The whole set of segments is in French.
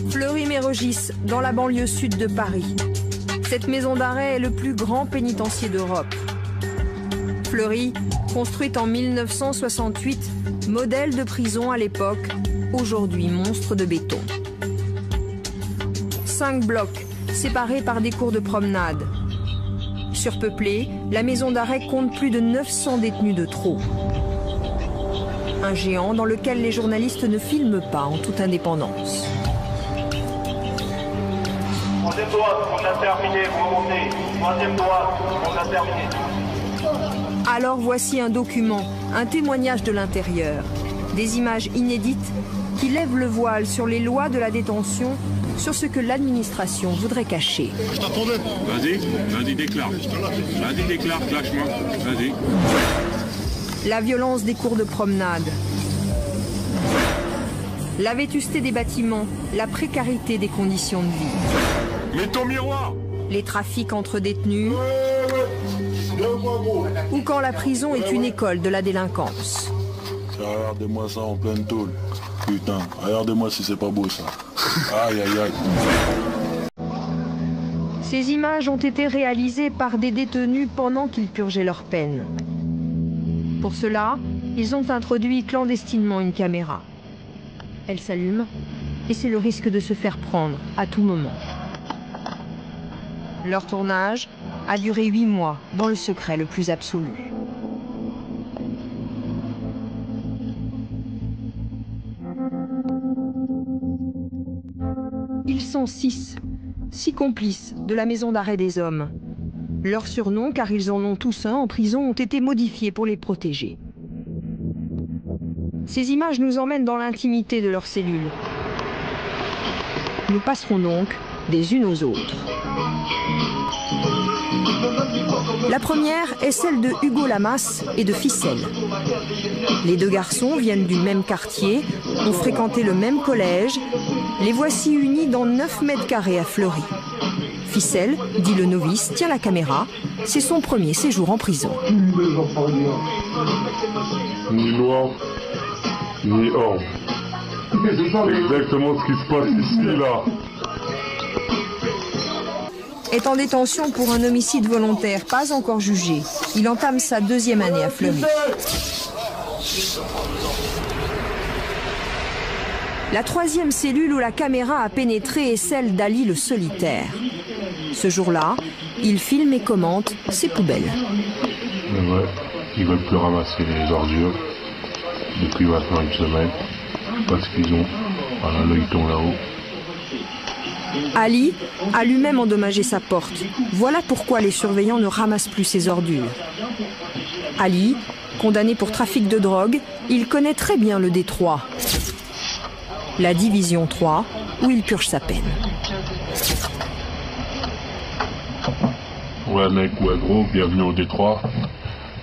Fleury-Mérogis, dans la banlieue sud de Paris. Cette maison d'arrêt est le plus grand pénitencier d'Europe. Fleury, construite en 1968, modèle de prison à l'époque, aujourd'hui monstre de béton. 5 blocs, séparés par des cours de promenade. Surpeuplée, la maison d'arrêt compte plus de 900 détenus de trop. Un géant dans lequel les journalistes ne filment pas en toute indépendance. Troisième droite, on a terminé, vous remontez. Troisième droite, on a terminé. Alors voici un document, un témoignage de l'intérieur. Des images inédites qui lèvent le voile sur les lois de la détention, sur ce que l'administration voudrait cacher. Je t'attendais. Vas-y, déclare. Vas-y, déclare, lâche-moi. Vas-y. La violence des cours de promenade. La vétusté des bâtiments, la précarité des conditions de vie. Mets ton miroir. Les trafics entre détenus. Ou quand la prison est une école de la délinquance. Regardez-moi ça en pleine tôle. Putain, regardez-moi si c'est pas beau ça. Aïe aïe aïe. Ces images ont été réalisées par des détenus pendant qu'ils purgeaient leur peine. Pour cela, ils ont introduit clandestinement une caméra. Elle s'allume et c'est le risque de se faire prendre à tout moment. Leur tournage a duré 8 mois dans le secret le plus absolu. Ils sont 6 complices de la maison d'arrêt des hommes. Leurs surnoms, car ils en ont tous un en prison, ont été modifiés pour les protéger. Ces images nous emmènent dans l'intimité de leurs cellules. Nous passerons donc des unes aux autres. La première est celle de Hugo Lamas et de Ficelle. Les 2 garçons viennent du même quartier, ont fréquenté le même collège. Les voici unis dans 9 mètres carrés à Fleury. Ficelle, dit le novice, tient la caméra. C'est son premier séjour en prison. Ni noir, ni or. C'est exactement ce qui se passe ici, là. Est en détention pour un homicide volontaire, pas encore jugé. Il entame sa 2e année à Fleury. La 3e cellule où la caméra a pénétré est celle d'Ali le solitaire. Ce jour-là, il filme et commente ses poubelles. Ouais, ils veulent plus ramasser les ordures depuis maintenant une semaine parce qu'ils ont un œilleton là-haut. Ali a lui-même endommagé sa porte. Voilà pourquoi les surveillants ne ramassent plus ses ordures. Ali, condamné pour trafic de drogue, il connaît très bien le Détroit. La division 3, où il purge sa peine. Ouais mec, ouais gros, bienvenue au Détroit.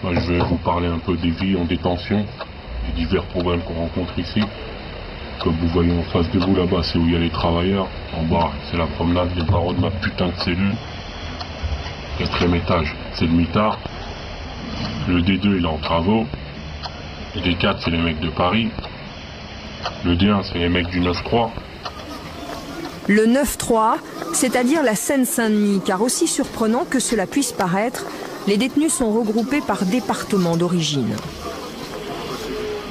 Moi, je vais vous parler un peu des vies en détention, des divers problèmes qu'on rencontre ici. Comme vous voyez en face de vous là-bas, c'est où il y a les travailleurs. En bas, c'est la promenade, les barreaux de ma putain de cellule. 4e étage, c'est le mitard. Le D2, il est en travaux. Le D4, c'est les mecs de Paris. Le D1, c'est les mecs du 9-3. Le 9-3, c'est-à-dire la Seine-Saint-Denis, car aussi surprenant que cela puisse paraître, les détenus sont regroupés par département d'origine.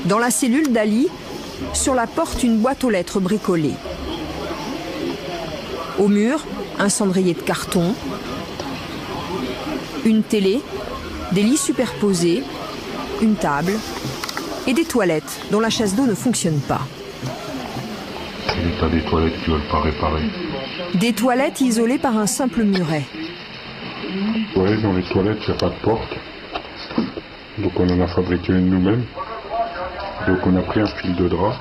Dans la cellule d'Ali, sur la porte, une boîte aux lettres bricolée. Au mur, un cendrier de carton, une télé, des lits superposés, une table et des toilettes dont la chasse d'eau ne fonctionne pas. C'est l'état des toilettes qui veulent pas réparer. Des toilettes isolées par un simple muret. Ouais, dans les toilettes, il n'y a pas de porte. Donc on en a fabriqué une nous-mêmes. Donc on a pris un fil de drap.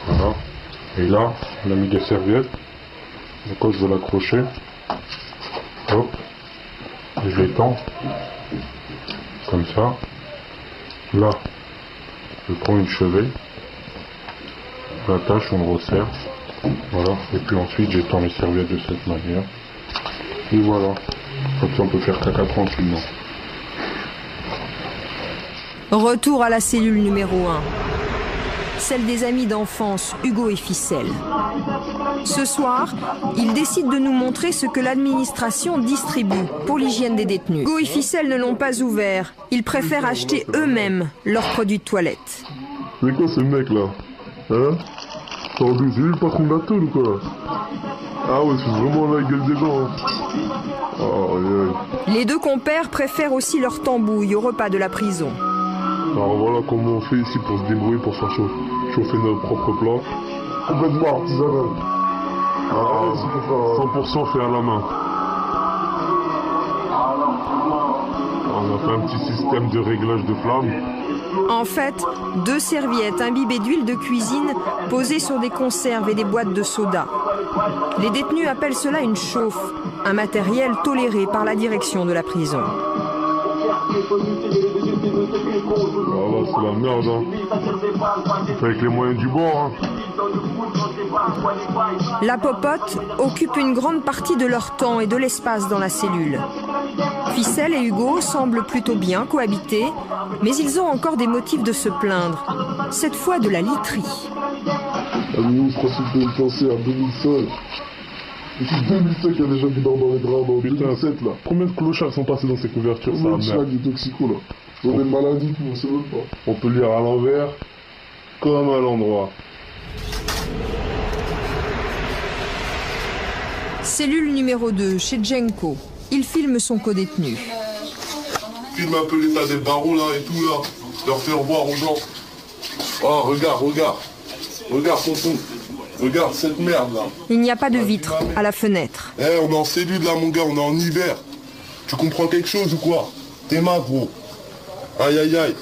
Voilà. Et là, on a mis des serviettes. Donc quand je veux l'accrocher, hop, je l'étends. Comme ça. Là, je prends une cheville. Je l'attache, on le resserre. Voilà. Et puis ensuite, j'étends les serviettes de cette manière. Et voilà. Comme ça, on peut faire caca tranquillement. Retour à la cellule numéro 1. Celle des amis d'enfance Hugo et Ficelle. Ce soir, ils décident de nous montrer ce que l'administration distribue pour l'hygiène des détenus. Hugo et Ficelle ne l'ont pas ouvert. Ils préfèrent acheter eux-mêmes leurs produits de toilette. C'est quoi ce mec là? Hein? C'est lui le patron de la tôle ou quoi? Ah ouais, c'est vraiment la gueule des gens. Hein. Oh, aïe. Les deux compères préfèrent aussi leur tambouille au repas de la prison. Alors voilà comment on fait ici pour se débrouiller pour faire chauffer notre propre plat. Complètement artisanal. Ah, 100% fait à la main. On a fait un petit système de réglage de flamme. En fait, 2 serviettes imbibées d'huile de cuisine posées sur des conserves et des boîtes de soda. Les détenus appellent cela une chauffe, un matériel toléré par la direction de la prison. Voilà, c'est la merde, hein. On fait avec les moyens du bord, hein. La popote occupe une grande partie de leur temps et de l'espace dans la cellule. Ficelle et Hugo semblent plutôt bien cohabiter, mais ils ont encore des motifs de se plaindre. Cette fois de la literie. Je crois qu'il faut penser à 2005. C'est 2005 qu'il y a des gens qui dorment dans les draps, dans 2007 là. Combien de clochards sont passés dans ces couvertures? Combien de chaque des toxicos là? Ils ont des maladies, on sait même pas. On peut lire à l'envers comme à l'endroit. Cellule numéro 2, chez Djenko. Il filme son codétenu. Filme un peu l'état des barreaux là et tout là. Leur faire voir aux gens. Oh, regarde. Regarde tonton. Regarde cette merde là. Il n'y a pas de vitre à la fenêtre. Eh, on est en cellule là mon gars, on est en hiver. Tu comprends quelque chose ou quoi? T'es mal gros. Aïe aïe aïe.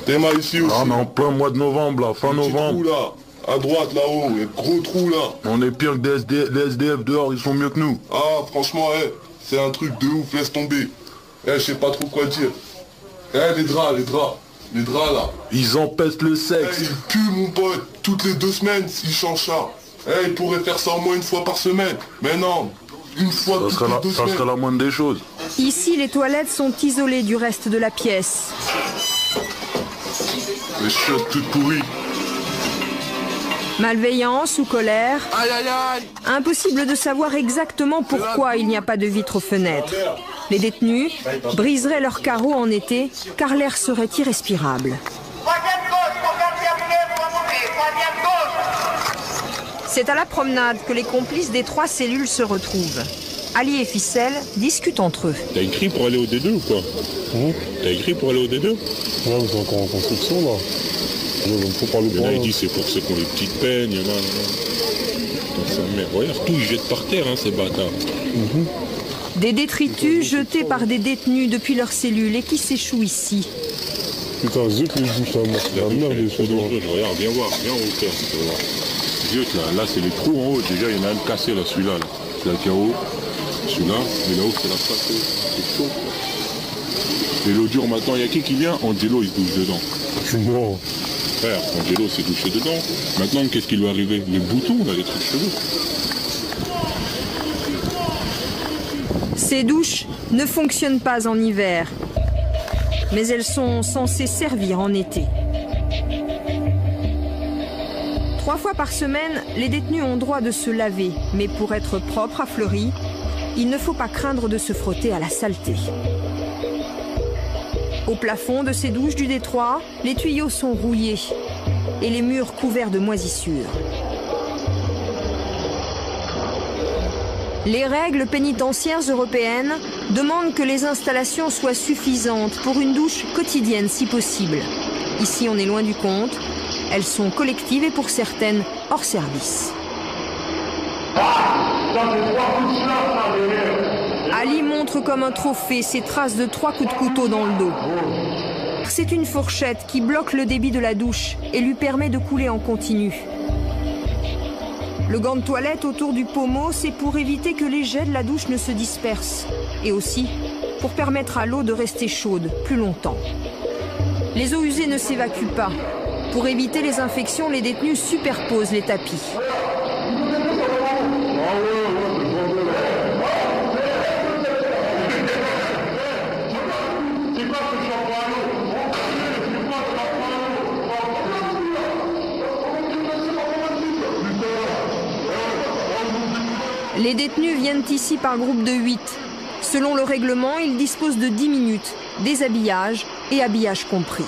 T'es mal ici aussi. Ah, on est en plein mois de novembre là, fin novembre. Trou là, à droite là-haut, et gros trou là. On est pire que les SDF dehors, ils sont mieux que nous. Ah franchement, c'est un truc de ouf, laisse tomber. Je sais pas trop quoi dire. Les draps là. Ils empestent le sexe. Ils puent mon pote, toutes les 2 semaines s'ils changent ça. Ils pourraient faire ça au moins 1 fois par semaine. Mais non, 1 fois toutes les 2 semaines. Ça serait la moindre des choses. Ici, les toilettes sont isolées du reste de la pièce. Les chiottes toutes pourries. Malveillance ou colère. Aïe aïe aïe. Impossible de savoir exactement pourquoi il n'y a pas de vitre aux fenêtres. Les détenus briseraient leurs carreaux en été car l'air serait irrespirable. C'est à la promenade que les complices des 3 cellules se retrouvent. Ali et Ficelle discutent entre eux. T'as écrit pour aller au D2 ou quoi? T'as écrit pour aller au D2? Ouais, mais c'est encore en construction là. Il faut parler Il y en a qui disent c'est pour ceux qui ont les petites peines, il y en a... Putain, sa mère. Regarde, tout ils jettent par terre, hein, ces bâtards. Des détritus jetés par des détenus depuis leur cellule et qui s'échouent ici. Putain, zut les bouches à mort. La merde est trop dangereux. Regarde, viens voir, viens en hauteur. Zut là, c'est les trous en haut. Déjà, il y en a un cassé là, celui-là. Là. C'est là qui est en haut. Celui-là, et là-haut, c'est la face. C'est chaud. Et l'eau dure maintenant, il y a qui vient? Angelo, il se douche dedans. Non. Frère, Angelo s'est douché dedans. Maintenant, qu'est-ce qui lui est arrivé? Les boutons, là, les trucs chelous. Ces douches ne fonctionnent pas en hiver, mais elles sont censées servir en été. 3 fois par semaine, les détenus ont droit de se laver, mais pour être propre à Fleury, il ne faut pas craindre de se frotter à la saleté. Au plafond de ces douches du Détroit, les tuyaux sont rouillés et les murs couverts de moisissures. Les règles pénitentiaires européennes demandent que les installations soient suffisantes pour une douche quotidienne si possible. Ici, on est loin du compte. Elles sont collectives et pour certaines, hors service. Ali montre comme un trophée ses traces de 3 coups de couteau dans le dos. C'est une fourchette qui bloque le débit de la douche et lui permet de couler en continu. Le gant de toilette autour du pommeau, c'est pour éviter que les jets de la douche ne se dispersent. Et aussi pour permettre à l'eau de rester chaude plus longtemps. Les eaux usées ne s'évacuent pas. Pour éviter les infections, les détenus superposent les tapis. détenus viennent ici par groupe de 8. Selon le règlement, ils disposent de 10 minutes, déshabillage et habillage compris.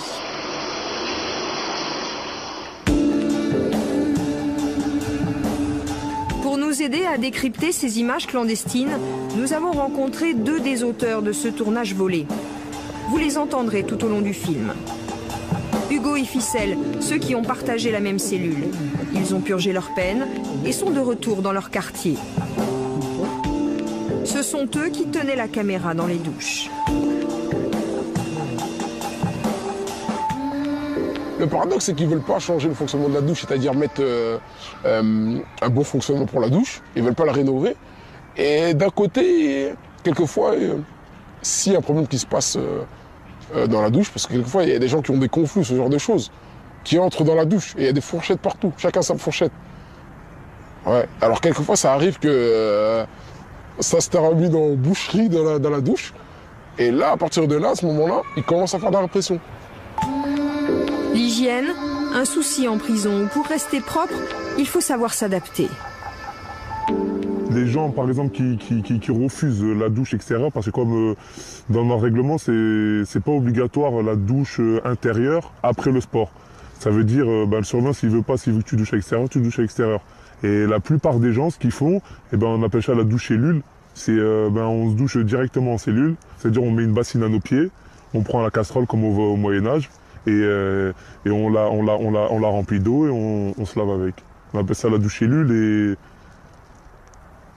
Pour nous aider à décrypter ces images clandestines, nous avons rencontré 2 des auteurs de ce tournage volé. Vous les entendrez tout au long du film. Hugo et Ficelle, ceux qui ont partagé la même cellule. Ils ont purgé leur peine et sont de retour dans leur quartier. Ce sont eux qui tenaient la caméra dans les douches. Le paradoxe, c'est qu'ils ne veulent pas changer le fonctionnement de la douche, c'est-à-dire mettre un bon fonctionnement pour la douche. Ils ne veulent pas la rénover. Et d'un côté, quelquefois, s'il y a un problème qui se passe dans la douche, parce que quelquefois, il y a des gens qui ont des conflits, ce genre de choses, qui entrent dans la douche. Et il y a des fourchettes partout, chacun sa fourchette. Ouais. Alors quelquefois, ça arrive que ça se termine dans la boucherie, dans la douche. Et là, à partir de là, à ce moment-là, ils commencent à faire de la répression. L'hygiène, un souci en prison. Pour rester propre, il faut savoir s'adapter. Les gens, par exemple, qui refusent la douche extérieure, parce que comme dans notre règlement, c'est pas obligatoire la douche intérieure après le sport. Ça veut dire, le surveillant, s'il veut que tu douches à l'extérieur, tu douches à l'extérieur. Et la plupart des gens, ce qu'ils font, on appelle ça la douche cellule. C'est, on se douche directement en cellule. C'est-à-dire, on met une bassine à nos pieds, on prend la casserole comme au Moyen-Âge, et on la remplit d'eau et on se lave avec. On appelle ça la douche cellule et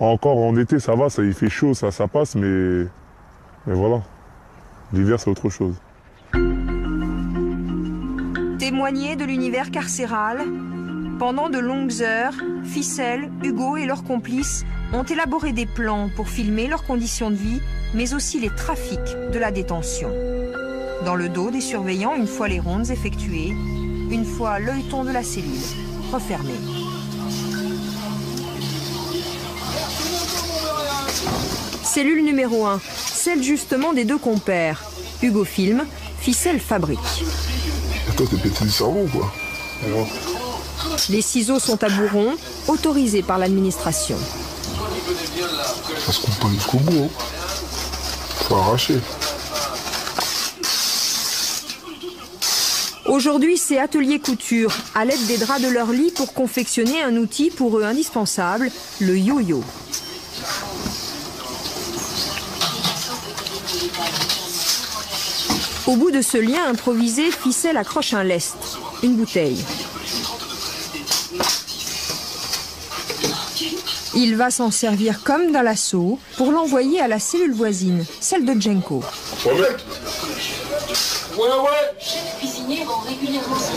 encore en été ça va, il fait chaud, ça passe, mais voilà. L'hiver c'est autre chose. Témoigner de l'univers carcéral, pendant de longues heures, Ficelle, Hugo et leurs complices ont élaboré des plans pour filmer leurs conditions de vie, mais aussi les trafics de la détention. Dans le dos des surveillants, une fois les rondes effectuées, une fois l'œilleton de la cellule refermé. Cellule numéro 1, celle justement des 2 compères. Hugo filme, Ficelle fabrique. Toi, t'es pété du cerveau, quoi. Alors... Les ciseaux sont à bourron, autorisés par l'administration. Ça se coupe pas jusqu'au bout, hein. Faut arracher. Aujourd'hui, c'est atelier couture, à l'aide des draps de leur lit pour confectionner un outil pour eux indispensable, le yo-yo. Au bout de ce lien improvisé, Ficelle accroche un lest, une bouteille. Il va s'en servir comme d'un lasso pour l'envoyer à la cellule voisine, celle de Djenko.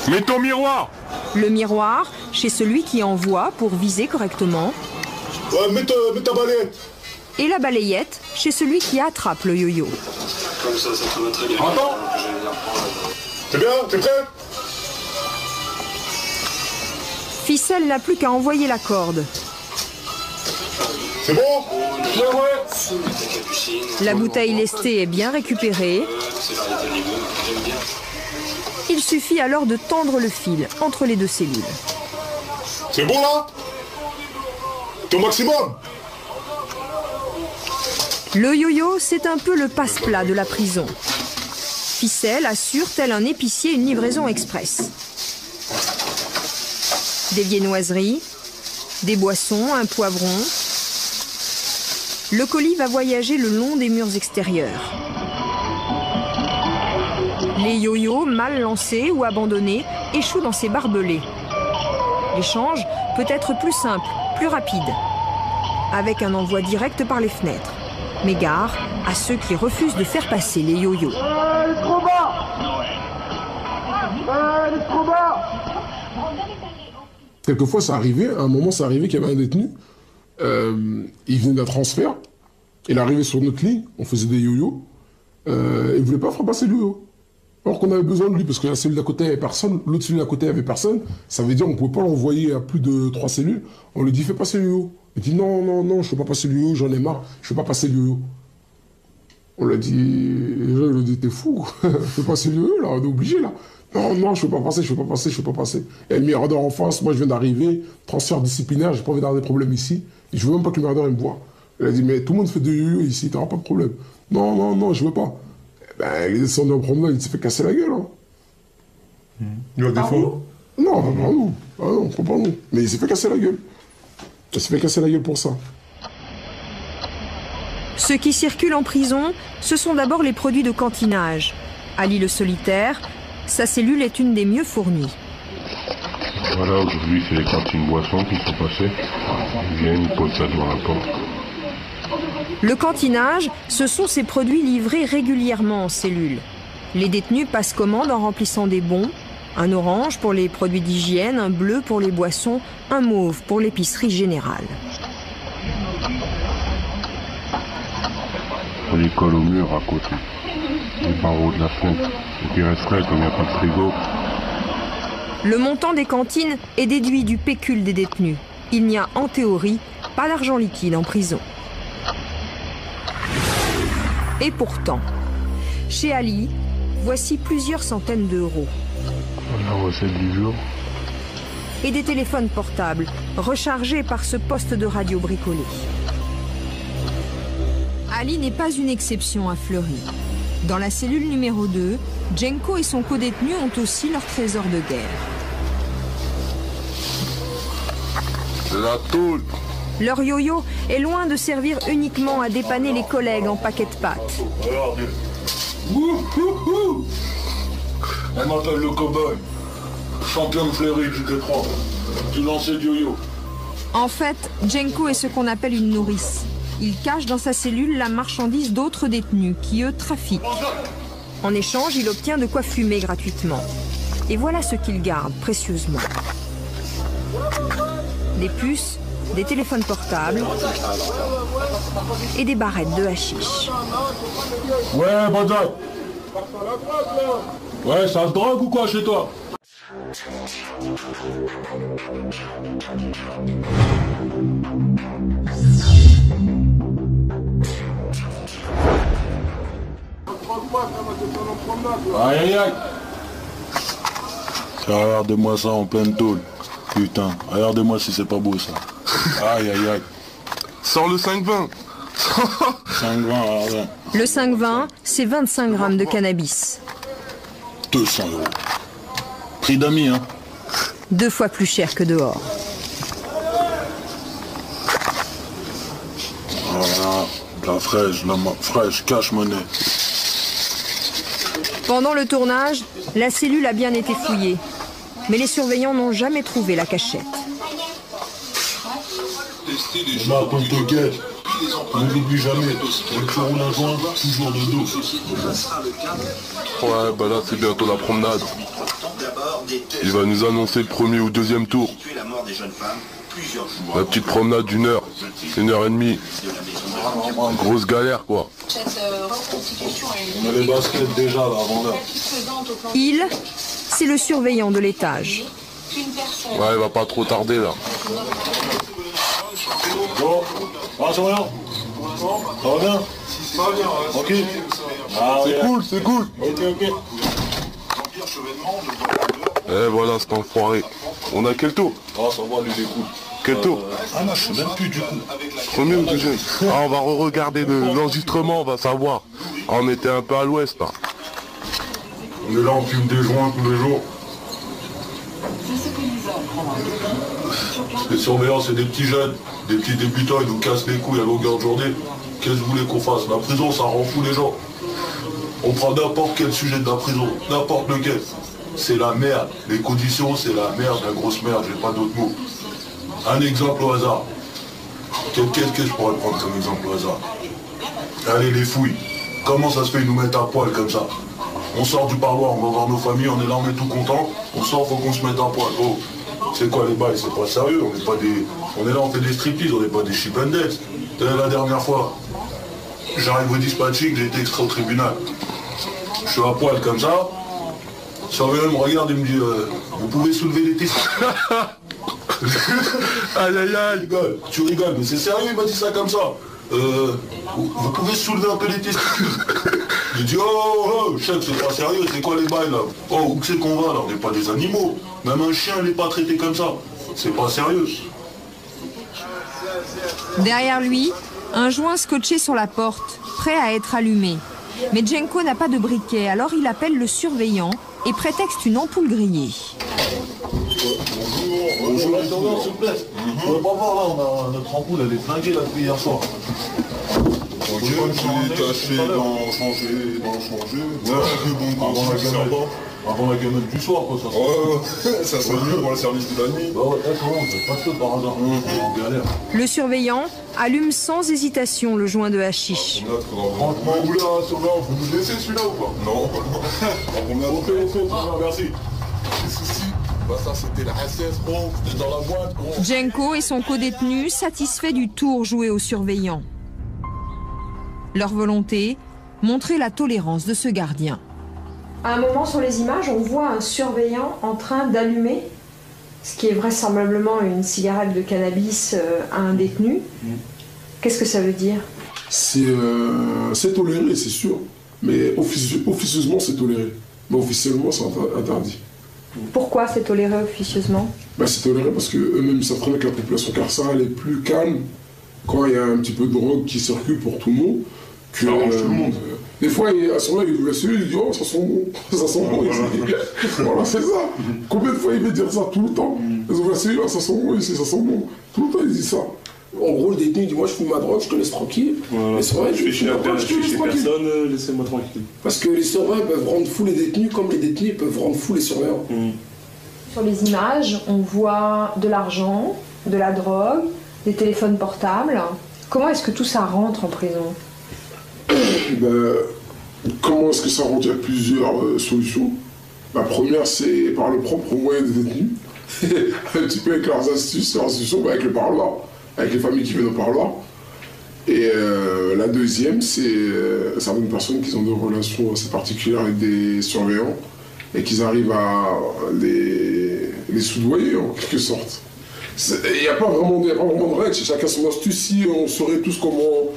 Mets ton miroir. Le miroir, chez celui qui envoie pour viser correctement. Ouais, mets ta balayette. Et la balayette, chez celui qui attrape le yo-yo. Comme ça te va très bien. Attends. T'es bien? T'es prêt? Ficelle n'a plus qu'à envoyer la corde. C'est bon? Ouais. La bouteille lestée est bien récupérée. Il suffit alors de tendre le fil entre les 2 cellules. C'est bon là? T'es au maximum? Le yo-yo, c'est un peu le passe-plat de la prison. Ficelle assure, tel un épicier, une livraison express. Des viennoiseries, des boissons, un poivron. Le colis va voyager le long des murs extérieurs. Les yo-yo, mal lancés ou abandonnés, échouent dans ces barbelés. L'échange peut être plus simple, plus rapide, avec un envoi direct par les fenêtres. Mais gare à ceux qui refusent de faire passer les yo-yo. Elle est trop bas. Elle est trop bas. Quelquefois, ça arrivait, à un moment, ça arrivait qu'il y avait un détenu, il venait d'un transfert, il arrivait sur notre ligne, on faisait des yo-yo, il ne voulait pas faire passer le yo-yo. Alors qu'on avait besoin de lui, parce que la cellule d'à côté avait personne, l'autre cellule d'à côté avait personne, ça veut dire qu'on ne pouvait pas l'envoyer à plus de 3 cellules, on lui dit fais passer le yo-yo. Il dit non, non, non, je ne fais pas passer le yo-yo, j'en ai marre, je ne fais pas passer le yo-yo. On lui a dit, les gens ils lui ont dit t'es fou, fais passer le yo-yo là, on est obligé là. Non, non, je ne fais pas passer, je ne fais pas passer, je ne fais pas passer. Il y a le mirador en face, moi je viens d'arriver, transfert disciplinaire, j'ai pas envie d'avoir des problèmes ici, et je veux même pas que le mirador il me voie. Elle a dit, mais tout le monde fait des yo-yo ici, t'auras pas de problème. Non, non, non, je veux pas. Ben, il est descendu en promenade, il s'est fait casser la gueule. Hein. Il a des fois. Non, pas par nous. Ah non, pas par nous. Mais il s'est fait casser la gueule. Il s'est fait casser la gueule pour ça. Ce qui circule en prison, ce sont d'abord les produits de cantinage. Ali le solitaire, sa cellule est une des mieux fournies. Voilà, aujourd'hui, c'est les cantines boissons qui sont passées. Ils viennent, ils posent ça devant la porte. Le cantinage, ce sont ces produits livrés régulièrement en cellule. Les détenus passent commande en remplissant des bons. Un orange pour les produits d'hygiène, un bleu pour les boissons, un mauve pour l'épicerie générale. On les colle au mur à côté. Les barreaux de la fenêtre. Et puis il reste frais comme il n'y a pas de frigo. Le montant des cantines est déduit du pécule des détenus. Il n'y a en théorie pas d'argent liquide en prison. Et pourtant, chez Ali, voici plusieurs centaines d'euros. La recette du jour. Et des téléphones portables, rechargés par ce poste de radio bricolé. Ali n'est pas une exception à Fleury. Dans la cellule numéro 2, Djenko et son codétenu ont aussi leur trésor de guerre. C'est la tôle. Leur yo-yo est loin de servir uniquement à dépanner les collègues en paquet de pâtes. Regardez. Wouhouhou. Elle m'appelle le cow-boy. Champion de Fleury du Détroit. Du lancer de yo-yo. En fait, Djenko est ce qu'on appelle une nourrice. Il cache dans sa cellule la marchandise d'autres détenus qui, eux, trafiquent. En échange, il obtient de quoi fumer gratuitement. Et voilà ce qu'il garde précieusement. Des puces, des téléphones portables et des barrettes de hashish. Ouais, Banzai. Ouais, ça se drogue ou quoi chez toi? Aïe aïe aïe. Regardez-moi ça en pleine tôle. Putain, regardez-moi si c'est pas beau ça. Aïe aïe aïe. Sors le 5,20. 5,20, regardez. Le 5,20, c'est 25 grammes de cannabis. 200 €. Prix d'amis, hein. 2 fois plus cher que dehors. Voilà, de la fraîche, fraîche, cash monnaie. Pendant le tournage, la cellule a bien été fouillée. Mais les surveillants n'ont jamais trouvé la cachette. Ma pote te guette. Ne l'oublie jamais. On te roule un joint, toujours de dos. Ouais, bah là, c'est bientôt la promenade. Il va nous annoncer le premier ou deuxième tour. La petite promenade d'1 heure, 1h30. Grosse galère, quoi. On a les baskets déjà, là, avant l'heure. Il, c'est le surveillant de l'étage. Ouais, il va pas trop tarder, là. Bon, surveillant. Ça va bien? Ça va bien, tranquille. C'est cool, c'est cool. Ok, ok. Eh voilà, cet enfoiré. On a quel tour? Ah, ça va, lui, il est cool. Quel tour? Ah non, je sais même plus du coup. Premier ou deuxième? Ah, on va re-regarder l'enregistrement, on va savoir. Ah, on était un peu à l'ouest, là. On est là, on fume des joints tous les jours. Les surveillants, c'est des petits jeunes, des petits débutants, ils nous cassent les couilles à longueur de journée. Qu'est-ce que vous voulez qu'on fasse? La prison, ça rend fou les gens. On prend n'importe quel sujet de la prison, n'importe lequel. C'est la merde. Les conditions, c'est la merde, la grosse merde, j'ai pas d'autre mot. Un exemple au hasard. Qu'est-ce que je pourrais prendre comme exemple au hasard? Allez, les fouilles. Comment ça se fait, ils nous mettent à poil comme ça? On sort du parloir, on va voir nos familles, on est là, on est tout content. On sort, faut qu'on se mette à poil. Oh, c'est quoi les bails? C'est pas sérieux, on n'est pas des... On est là, on fait des striptease, on n'est pas des chip and dance. La dernière fois, j'arrive au dispatching, j'ai été extrait au tribunal. Je suis à poil comme ça. Le surveillant me regarde et me dit vous pouvez soulever les testicules. Aïe aïe aïe. Tu rigoles, mais c'est sérieux, il m'a dit ça comme ça. Vous pouvez soulever un peu les testicules. J'ai dit oh chef, c'est pas sérieux, c'est quoi les bails là? Oh, où c'est qu'on va là? On n'est pas des animaux. Même un chien n'est pas traité comme ça. C'est pas sérieux. Derrière lui, Un joint scotché sur la porte, prêt à être allumé. Mais Jenko n'a pas de briquet, alors il appelle le surveillant et prétexte une ampoule grillée. Bonjour, l'intendant, s'il vous plaît. On va pas voir là, notre ampoule, elle est flinguée là depuis hier soir. Ok, tu l'es caché dans changer. Ouais, bon, avant la gamelle du soir, quoi, ça serait... Ouais, ça serait mieux pour le service de la nuit. Bah ouais, comment, c'est pas ça par hasard. On galère. Le surveillant allume sans hésitation le joint de hashish. Franchement, oula, surveillant, vous nous laissez celui-là ou pas? Non. On fait, merci. Bah ça c'était la SS, gros, c'était dans la boîte, gros. Jenko et son codétenu satisfaits du tour joué au surveillant. Leur volonté, montrer la tolérance de ce gardien. À un moment sur les images, on voit un surveillant en train d'allumer ce qui est vraisemblablement une cigarette de cannabis à un détenu. Qu'est-ce que ça veut dire? C'est toléré, c'est sûr. Mais officieusement, c'est toléré. Mais officiellement, c'est interdit. Pourquoi c'est toléré officieusement? C'est toléré parce qu'eux-mêmes savent très bien que la population carcérale est plus calme quand il y a un petit peu de drogue qui circule pour tout le monde. Que, ça arrange tout le monde. Des fois, à ce moment-là, il ouvre la cellule, il dit oh, ça sent bon, ça sent bon ici. Voilà, c'est ça. Combien de fois il veut dire ça tout le temps? Ils ouvrent la cellule, ça sent bon ici, ça sent bon. Tout le temps, il dit ça. En gros, le détenu dit moi je fume ma drogue, je te laisse tranquille. Voilà. Mais c'est vrai, je fume ma drogue, je te laisse tranquille. Personne, laissez-moi tranquille. Parce que les surveillants peuvent rendre fous les détenus comme les détenus peuvent rendre fous les surveillants. Sur les images, on voit de l'argent, de la drogue, des téléphones portables. Comment est-ce que tout ça rentre en prison? Comment est-ce que ça rentre? Il y a plusieurs solutions. La première, c'est par le propre moyen des détenus. Un petit peu avec leurs astuces, avec le parloir, avec les familles qui viennent au parloir. Et la deuxième, c'est certaines personnes qui ont des relations assez particulières avec des surveillants et qu'ils arrivent à les soudoyer en quelque sorte. Il n'y a pas vraiment de règles, chacun son astuce. Si on saurait tous comment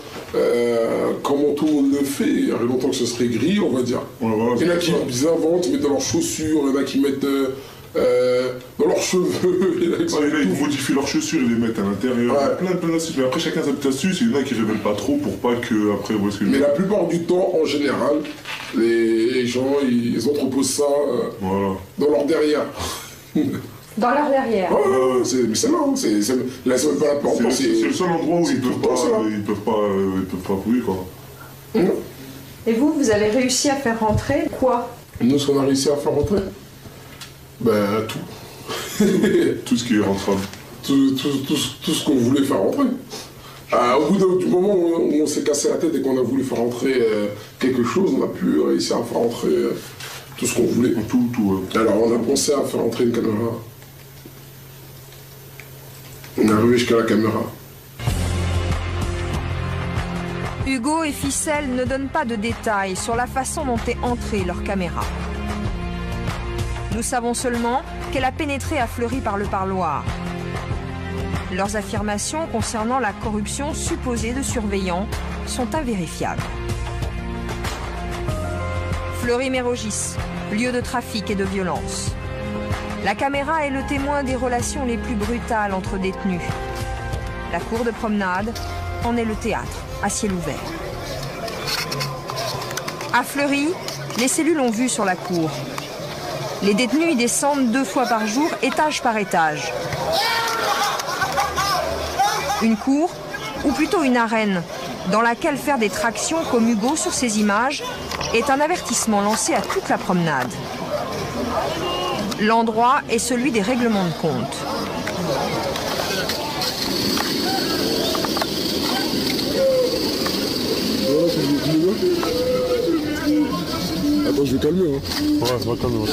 tout le monde le fait, il y aurait longtemps que ce serait gris, on va dire. Ouais, voilà, il y en a qui inventent, ils mettent dans leurs chaussures, il y en a qui mettent dans leurs cheveux. Ils modifient leurs chaussures, ils les mettent à l'intérieur. Ouais. Plein d'astuces. Mais après, chacun sa petite astuce, il y en a qui ne révèlent pas trop pour pas que après. Mais la plupart du temps, en général, les gens, ils entreposent ça dans leur derrière. Dans leur derrière. Mais c'est là, là c'est même pas la porte. C'est le seul endroit où ils peuvent pas fouiller, quoi. Et vous avez réussi à faire rentrer quoi? Nous, ce qu'on a réussi à faire rentrer, tout. Tout ce qui est rentrable. Tout ce qu'on voulait faire rentrer. Au bout du moment où on s'est cassé la tête et qu'on a voulu faire rentrer quelque chose, on a pu réussir à faire rentrer tout ce qu'on voulait. Tout. Alors on a pensé à faire rentrer une caméra. On est arrivé jusqu'à la caméra. Hugo et Ficelle ne donnent pas de détails sur la façon dont est entrée leur caméra. Nous savons seulement qu'elle a pénétré à Fleury par le parloir. Leurs affirmations concernant la corruption supposée de surveillants sont invérifiables. Fleury-Mérogis, lieu de trafic et de violence. La caméra est le témoin des relations les plus brutales entre détenus. La cour de promenade en est le théâtre, à ciel ouvert. À Fleury, les cellules ont vue sur la cour. Les détenus y descendent 2 fois par jour, étage par étage. Une cour, ou plutôt une arène, dans laquelle faire des tractions comme Hugo sur ces images est un avertissement lancé à toute la promenade. L'endroit est celui des règlements de compte. Attends, je vais calmer. Ouais, va calmer.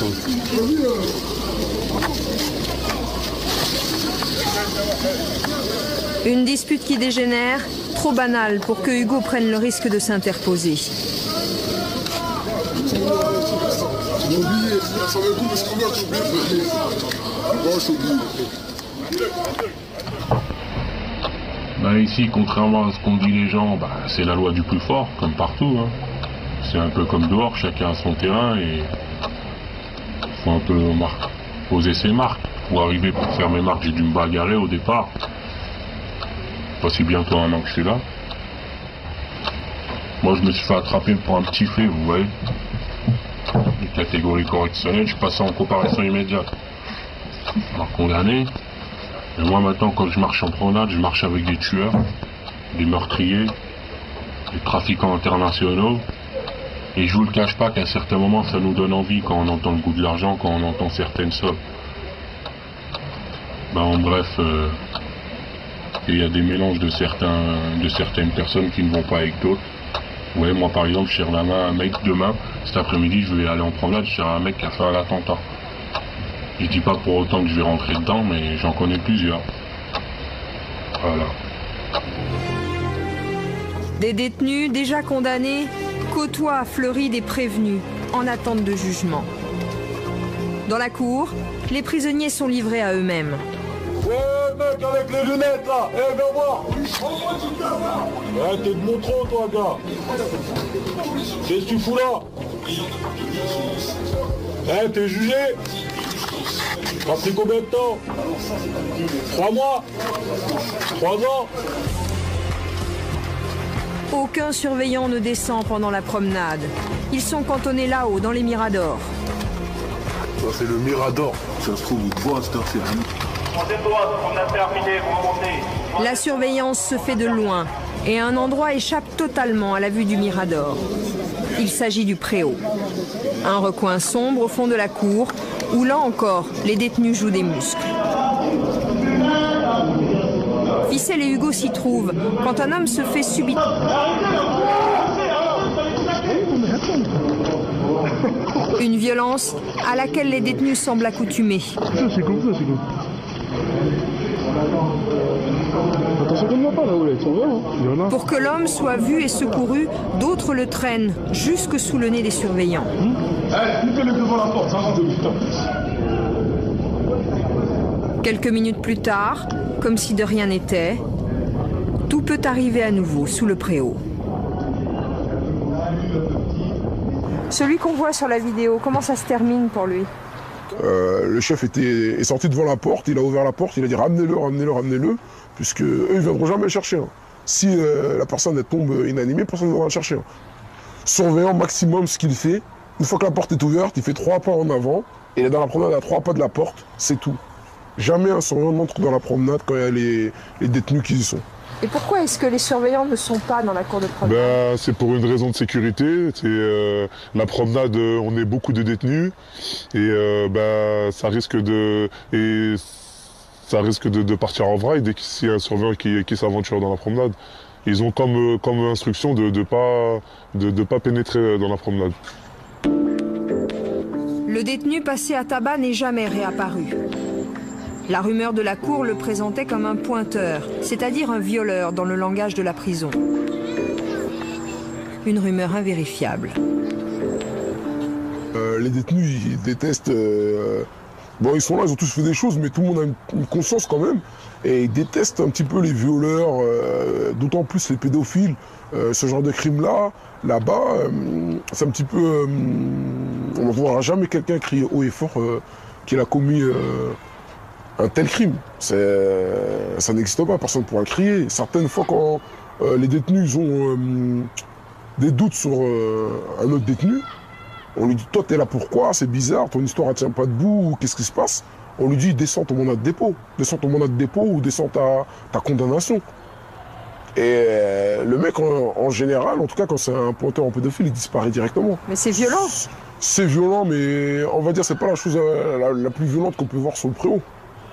Une dispute qui dégénère, trop banale pour que Hugo prenne le risque de s'interposer. Ici, contrairement à ce qu'ont dit les gens, c'est la loi du plus fort, comme partout. C'est un peu comme dehors, chacun a son terrain et il faut un peu poser ses marques. Pour arriver pour faire mes marques, j'ai dû me bagarrer au départ. Pas si bientôt 1 an que je suis là. Moi, je me suis fait attraper pour un petit fait, vous voyez. Une catégorie correctionnelle, je suis passé en comparution immédiate. Alors condamné. Et moi, maintenant, quand je marche en promenade, je marche avec des tueurs, des meurtriers, des trafiquants internationaux. Et je vous le cache pas qu'à certains moments, ça nous donne envie quand on entend le goût de l'argent, quand on entend certaines sommes. Ben, en bref, il y a des mélanges de certaines personnes qui ne vont pas avec d'autres. Ouais, moi par exemple, je tire la main à un mec demain, cet après-midi, je vais aller en promenade, je tire un mec qui a fait un attentat. Je dis pas pour autant que je vais rentrer dedans, mais j'en connais plusieurs. Voilà. Des détenus déjà condamnés côtoient à Fleury des prévenus en attente de jugement. Dans la cour, les prisonniers sont livrés à eux-mêmes. Ouais, mec, avec les lunettes, là. Eh, viens voir. Ouais, t'es de mon trop, toi, gars. Qu'est-ce que tu fous là? Eh, t'es jugé? T'as pris combien de temps? 3 mois? 3 ans? Aucun surveillant ne descend pendant la promenade. Ils sont cantonnés là-haut, dans les miradors. Ça, c'est le mirador. Ça se trouve, vous voit à cette heure-ci. Troisième droite, on a terminé, vous remontez. La surveillance se fait de loin et un endroit échappe totalement à la vue du mirador. Il s'agit du préau. Un recoin sombre au fond de la cour où, là encore, les détenus jouent des muscles. Ficelle et Hugo s'y trouvent quand un homme se fait subitement. Une violence à laquelle les détenus semblent accoutumés. C'est comme ça, c'est comme ça. Attention comme moi pas là, ouais, il y en a. Pour que l'homme soit vu et secouru, d'autres le traînent jusque sous le nez des surveillants. Mettez-le devant la porte, ça rentre de putain. Quelques minutes plus tard, comme si de rien n'était, tout peut arriver à nouveau sous le préau. Celui qu'on voit sur la vidéo, comment ça se termine pour lui? Le chef est sorti devant la porte, il a ouvert la porte, il a dit ramenez-le, ramenez-le, ramenez-le, puisque eux ils viendront jamais le chercher. Hein. Si la personne elle tombe inanimée, personne ne viendra le chercher. Hein. Surveillant maximum ce qu'il fait, une fois que la porte est ouverte, il fait 3 pas en avant, et il est dans la promenade à 3 pas de la porte, c'est tout. Jamais un surveillant n'entre dans la promenade quand il y a les détenus qui y sont. Et pourquoi est-ce que les surveillants ne sont pas dans la cour de promenade? C'est pour une raison de sécurité. La promenade, on est beaucoup de détenus et ça risque de partir en vraille dès qu'il y a un surveillant qui s'aventure dans la promenade. Ils ont comme instruction de pas pénétrer dans la promenade. Le détenu passé à tabac n'est jamais réapparu. La rumeur de la cour le présentait comme un pointeur, c'est-à-dire un violeur dans le langage de la prison. Une rumeur invérifiable. Les détenus, ils détestent... Bon, ils sont là, ils ont tous fait des choses, mais tout le monde a une conscience quand même. Et ils détestent un petit peu les violeurs, d'autant plus les pédophiles. Ce genre de crime-là, là-bas, c'est un petit peu... on ne verra jamais quelqu'un crier haut et fort qu'il a commis... un tel crime, ça n'existe pas, personne ne pourra le crier. Certaines fois, quand les détenus ont des doutes sur un autre détenu, on lui dit « Toi, t'es là pourquoi? C'est bizarre, ton histoire ne tient pas debout, qu'est-ce qui se passe ?» On lui dit « Descends ton mandat de dépôt. Descends ton mandat de dépôt ou descends ta condamnation. » Et le mec, en général, en tout cas, quand c'est un pointeur en pédophile, il disparaît directement. Mais c'est violent. C'est violent, mais on va dire c'est pas la chose la plus violente qu'on peut voir sur le préau.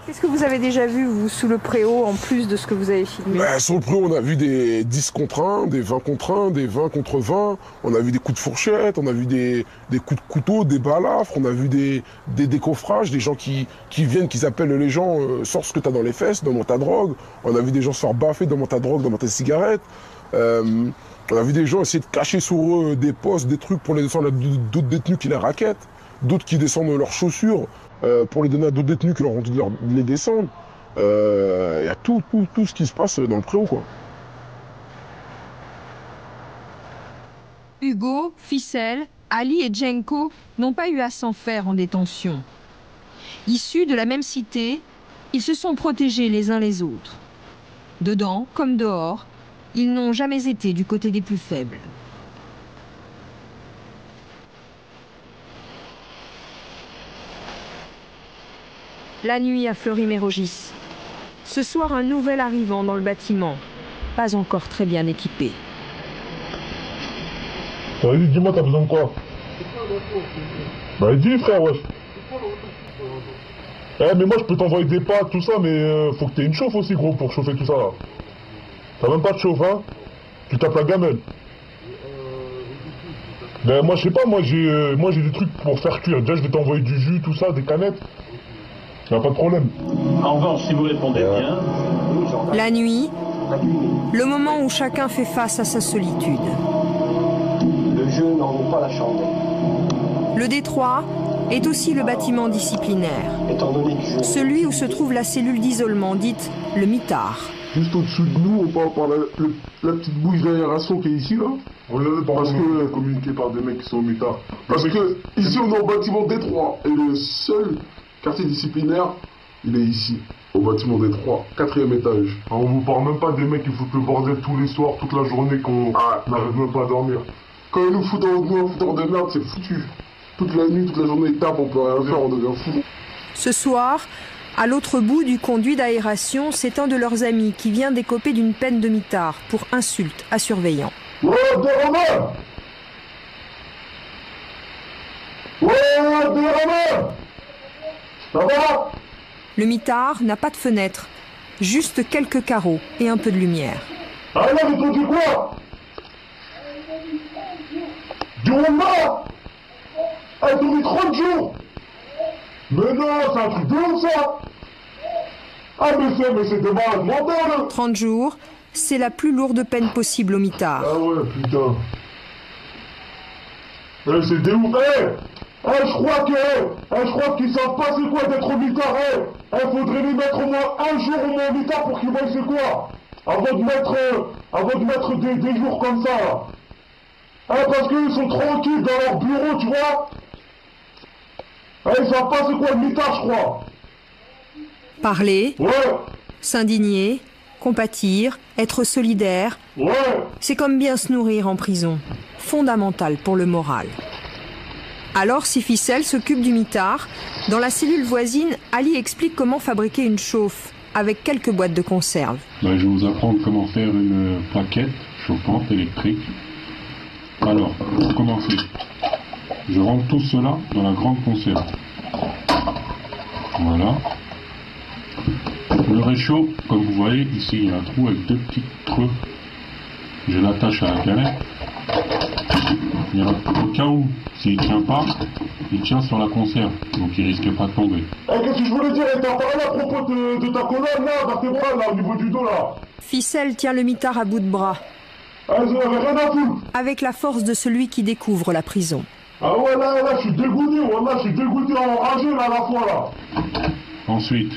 Qu'est-ce que vous avez déjà vu, vous, sous le préau, en plus de ce que vous avez filmé? Sur le préau, on a vu des 10 contre 1, des 20 contre 1, des 20 contre 20. On a vu des coups de fourchette, on a vu des coups de couteau, des balafres, on a vu des décoffrages, des gens qui viennent, qui appellent les gens « Sors ce que t'as dans les fesses, donne-moi ta drogue ». On a vu des gens se faire baffer, donne-moi ta drogue, donne-moi ta cigarette. On a vu des gens essayer de cacher sur eux des postes, des trucs pour les descendre à d'autres détenus qui les raquettent, d'autres qui descendent leurs chaussures. Pour les donner à d'autres détenus qui leur ont dit de les descendre. Il y a tout ce qui se passe dans le préau, quoi. Hugo, Ficelle, Ali et Djenko n'ont pas eu à s'en faire en détention. Issus de la même cité, ils se sont protégés les uns les autres. Dedans comme dehors, ils n'ont jamais été du côté des plus faibles. La nuit à Fleury-Mérogis. Ce soir, un nouvel arrivant dans le bâtiment, pas encore très bien équipé. Vas-y, dis-moi, t'as besoin de quoi? Bah dis frère, wesh. Mais moi je peux t'envoyer des pâtes, tout ça, mais faut que t'aies une chauffe aussi gros pour chauffer tout ça là. T'as même pas de chauffe, hein? Tu tapes la gamelle. Ben moi je sais pas, moi j'ai des trucs pour faire cuire. Déjà je vais t'envoyer du jus, tout ça, des canettes. Y'a pas de problème. En revanche, si vous répondez bien... La nuit, le moment où chacun fait face à sa solitude. Le jeu n'en vaut pas la chandelle. Le Détroit est aussi le bâtiment disciplinaire, Étant donné que je... celui où se trouve la cellule d'isolement dite le mitard. Juste au-dessous de nous, on passe par la petite bouche d'aération qui est ici, là. Parce que communiqué par des mecs qui sont au mitard. Parce que ici, on est au bâtiment Détroit. Et le seul quartier disciplinaire, il est ici, au bâtiment Détroit, 4e étage. On vous parle même pas des mecs qui foutent le bordel tous les soirs, toute la journée, qu'on n'arrive même pas à dormir. Quand ils nous foutent en foutant de merde, c'est foutu. Toute la nuit, toute la journée, ils tapent, on peut rien faire, on devient fou. Ce soir, à l'autre bout du conduit d'aération, c'est un de leurs amis qui vient d'écoper d'une peine de mitard pour insulte à surveillant. Ouais, Romain! Ouais, Romain! Ça va? Le mitard n'a pas de fenêtre, juste quelques carreaux et un peu de lumière. Ah là, mais t'as dit quoi? Du Rwanda? Elle t'a mis 30 jours! Mais non, c'est un truc de ouf ça! Ah mais c'est des malades mentales! 30 jours, c'est la plus lourde peine possible au mitard. Ah ouais, putain. C'est des ouf. Je crois qu'ils savent pas c'est quoi d'être au mitard, faudrait les mettre au moins un jour au moins au mitard pour qu'ils voient c'est quoi! Avant de mettre des jours comme ça, là. Parce qu'ils sont tranquilles dans leur bureau, tu vois? Ils savent pas c'est quoi le mitard, je crois. Parler, Ouais, s'indigner, compatir, être solidaire, ouais. c'est comme bien se nourrir en prison, fondamental pour le moral. Alors, si Ficelle s'occupe du mitard, dans la cellule voisine, Ali explique comment fabriquer une chauffe, avec quelques boîtes de conserve. Je vais vous apprendre comment faire une plaquette chauffante électrique. Alors, pour commencer, je rentre tout cela dans la grande conserve. Voilà. Le réchaud, comme vous voyez, ici il y a un trou avec deux petits creux. Je l'attache à la canette. Au cas où, s'il ne tient pas, il tient sur la conserve, donc il risque pas de tomber. Qu'est-ce que je voulais dire? T'as parlé à propos de ta colonne là, vertébrale là, au niveau du dos là. Ficelle tient le mitard à bout de bras, J'en avais rien à foutre. avec la force de celui qui découvre la prison. Ah ouais, là, je suis dégoûté, je suis dégoûté, enragé là, à la fois là. Ensuite,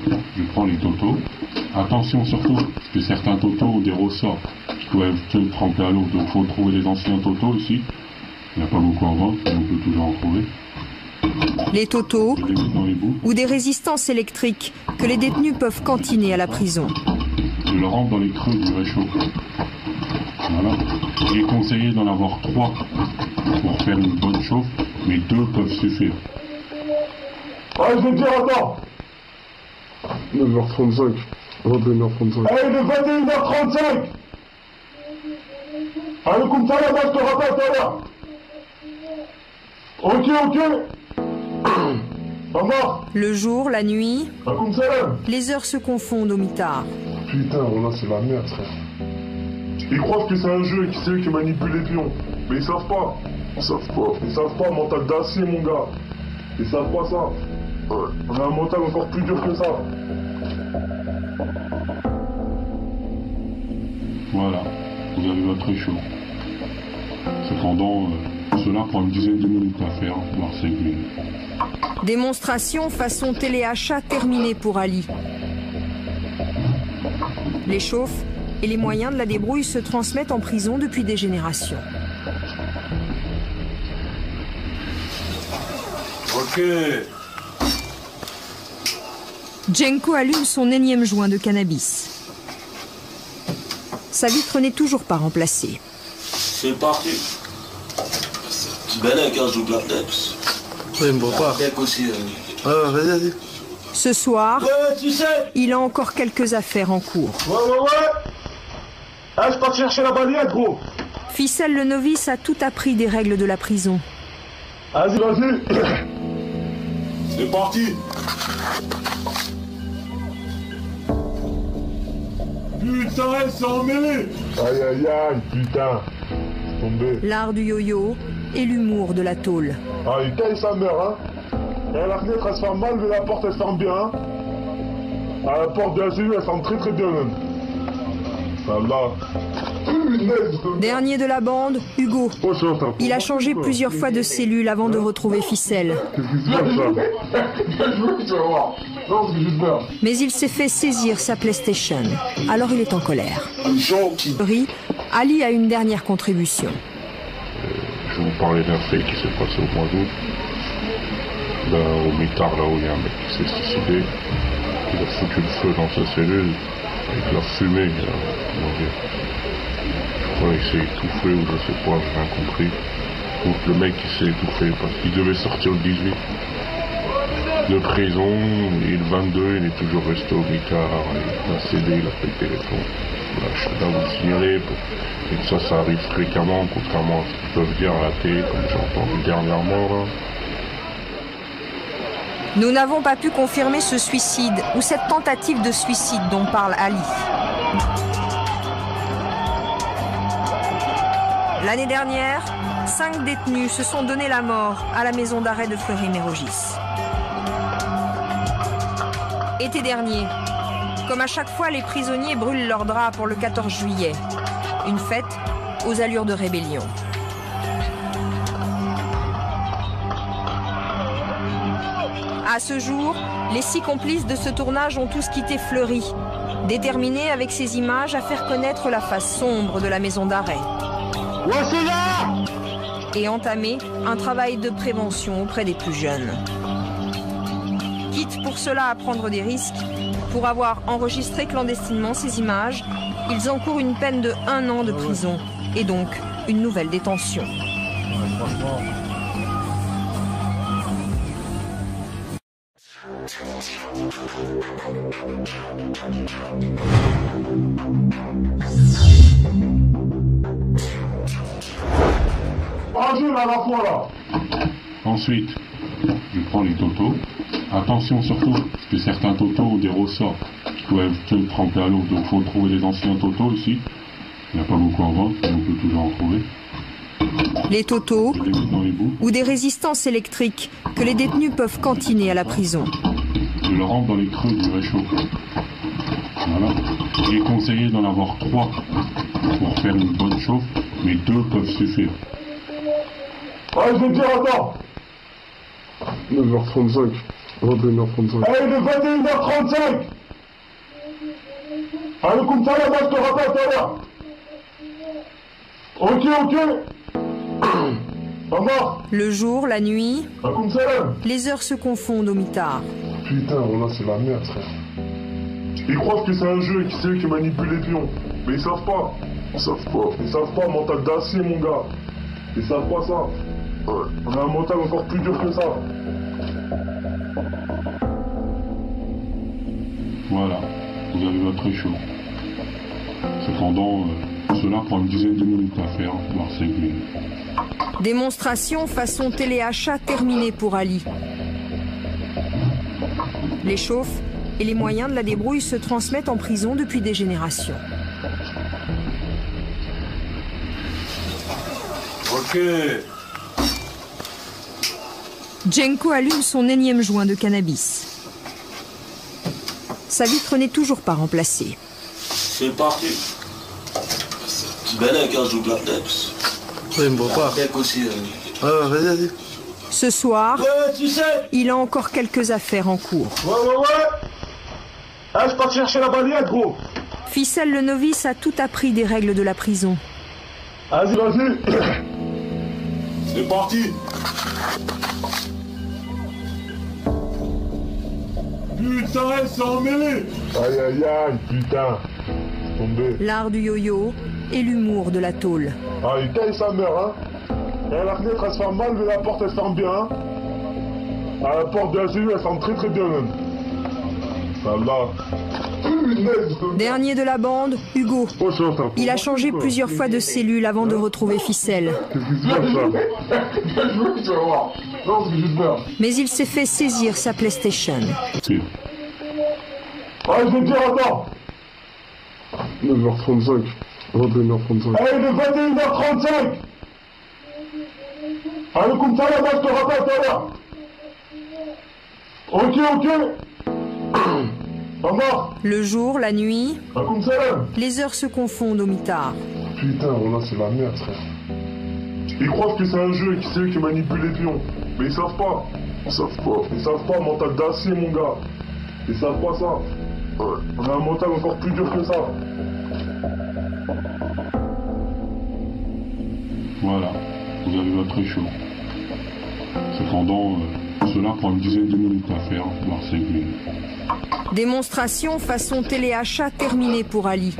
je prends les totos. Attention surtout, parce que certains totos ont des ressorts qui peuvent se tremper à l'eau, donc il faut trouver les anciens totos ici. Il n'y a pas beaucoup en vente, mais on peut toujours en trouver. Les totos Je les mets dans les bouts. ou des résistances électriques que les détenus peuvent cantiner à la prison. Je le rentre dans les creux du réchaud. Voilà. Il est conseillé d'en avoir 3 pour faire une bonne chauffe, mais 2 peuvent suffire. Je vais te dire, attends. 9h35. 21h35. Il est 21h35. Allez, comme ça, là, je te rappelle tout à l'heure. Ok. Au revoir. Le jour, la nuit, Comme ça, là. les heures se confondent au mitard. Putain, voilà, c'est la merde, frère. Ils croient que c'est un jeu et que c'est eux qui manipulent les pions. Mais ils savent pas. Ils savent pas, mental d'acier, mon gars. Ils savent pas ça. On a un mental encore plus dur que ça. Voilà, vous avez votre réchaud. Cependant, cela prend une dizaine de minutes à faire, voire 5 minutes. Démonstration façon téléachat terminée pour Ali. Les chauffes et les moyens de la débrouille se transmettent en prison depuis des générations. Ok. Jenko allume son énième joint de cannabis. Sa vitre n'est toujours pas remplacée. C'est parti. Petit Belek, hein, je joue Black Dex. Oui, il me voit pas. Deck aussi. Ouais, vas-y. Ce soir, Ouais, tu sais. il a encore quelques affaires en cours. Ouais. Ah, je pars chercher la balayette, gros. Ficelle le novice a tout appris des règles de la prison. Vas-y. C'est parti. Putain, elle s'est emmêlée. Aïe, putain. C'est tombé. L'art du yo-yo et l'humour de la tôle. Ah, il taille sa mère, hein. Et la fenêtre, elle se ferme mal, mais la porte, elle se ferme bien, hein. Ah, la porte de la cellule, elle ferme très bien, même. Ça va. Dernier de la bande, Hugo. Il a changé plusieurs fois de cellule avant de retrouver Ficelle. Mais il s'est fait saisir sa PlayStation. Alors il est en colère. Ali a une dernière contribution. Je vais vous parler d'un fait qui s'est passé au mois d'août. Là, au mitard, là où il y a un mec qui s'est suicidé. Il a foutu le feu dans sa cellule avec la fumée. Comment dire, je crois qu'il s'est étouffé ou je sais pas, j'ai rien compris. Donc le mec il s'est étouffé parce qu'il devait sortir le 18 de prison et le 22 il est toujours resté au mitard. Il a cédé, il a fait le téléphone. Là, je suis là vous le signaler et que ça arrive fréquemment, contrairement à ce qu'ils peuvent dire à la télé comme j'ai entendu dernièrement là. Nous n'avons pas pu confirmer ce suicide ou cette tentative de suicide dont parle Ali. L'année dernière, 5 détenus se sont donné la mort à la maison d'arrêt de Fleury-Mérogis. Été dernier, comme à chaque fois, les prisonniers brûlent leurs draps pour le 14 juillet. Une fête aux allures de rébellion. À ce jour, les 6 complices de ce tournage ont tous quitté Fleury, déterminés avec ces images à faire connaître la face sombre de la maison d'arrêt. Et entamer un travail de prévention auprès des plus jeunes. Quitte pour cela à prendre des risques, pour avoir enregistré clandestinement ces images, ils encourent une peine de 1 an de prison et donc une nouvelle détention. Ensuite, je prends les totos. Attention surtout, parce que certains totos ont des ressorts qui peuvent se tremper à l'eau. Donc il faut trouver les anciens totos ici. Il n'y a pas beaucoup en vente, mais on peut toujours en trouver. Les totos Je les mets dans les bouts. ou des résistances électriques que les détenus peuvent cantiner à la prison. Je le rentre dans les creux du réchaud. Voilà. Il est conseillé d'en avoir 3 pour faire une bonne chauffe, mais 2 peuvent suffire. Ah, je vais te dire, attends. 9h35. 21h35. Allez, de 21h35. Allez, comme ça, là, moi, je te rappelle tout à l'heure. Ok. Ça marche. Le jour, la nuit, Ah, comme ça, là. les heures se confondent au mitard. Putain, là, c'est la merde, frère. Ils croient que c'est un jeu et que c'est eux qui manipulent les pions. Mais ils savent pas. Ils savent pas, mental d'acier, mon gars. Ils savent pas ça. On a un mental encore plus dur que ça. Voilà, vous avez votre réchaud. Cependant, cela prend une dizaine de minutes à faire, voire 5 minutes. Démonstration façon téléachat terminée pour Ali. Les chauffes et les moyens de la débrouille se transmettent en prison depuis des générations. Ok. Jenko allume son énième joint de cannabis. Sa vitre n'est toujours pas remplacée. C'est parti. C'est bel avec un joue de la tête. Oui, il me voit pas. Aussi, Ouais, vas-y. Ce soir, Ouais, tu sais. il a encore quelques affaires en cours. Ouais. Ah, je pars chercher la balayette, gros. Ficelle le novice a tout appris des règles de la prison. Vas-y. C'est parti. Putain, elle s'est emmêlée. Aïe, putain. C'est tombé. L'art du yo-yo et l'humour de la tôle. Ah, il taille sa mère, hein. Et la fenêtre, elle se ferme mal, mais la porte, elle se ferme bien, hein. Ah, la porte de la cellule, elle ferme très bien, même. Dernier de la bande, Hugo. Il a changé plusieurs fois de cellule avant de retrouver Ficelle. Mais il s'est fait saisir sa PlayStation. Ah, je vais te dire, attends. 9h35. 21h35. Allez, il est 21h35. Allez, comme ça, là-bas, je te rappelle tout à l'heure. Ok. Au revoir. Le jour, la nuit, les heures se confondent au mitard. Putain, là, c'est la merde, frère. Ils croient que c'est un jeu et que c'est eux qui manipulent les pions. Mais ils savent pas. Ils savent pas, mental d'acier, mon gars. Ils savent pas ça. On a un mental encore plus dur que ça. Voilà, vous avez votre écho. Cependant, cela prend une dizaine de minutes à faire, voire 5 minutes. Démonstration façon téléachat terminée pour Ali.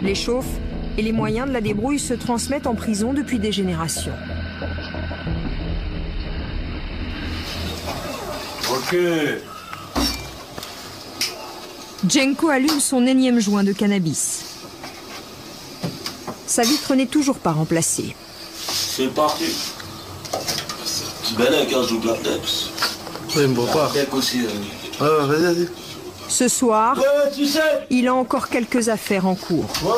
Les chauffes et les moyens de la débrouille se transmettent en prison depuis des générations. Ok. Jenko allume son énième joint de cannabis. Sa vitre n'est toujours pas remplacée. C'est parti. Tu balèques, hein, je joue de la tête. Oui, il me voit pas. Aussi, vas-y. Ce soir, tu sais. il a encore quelques affaires en cours. Ouais.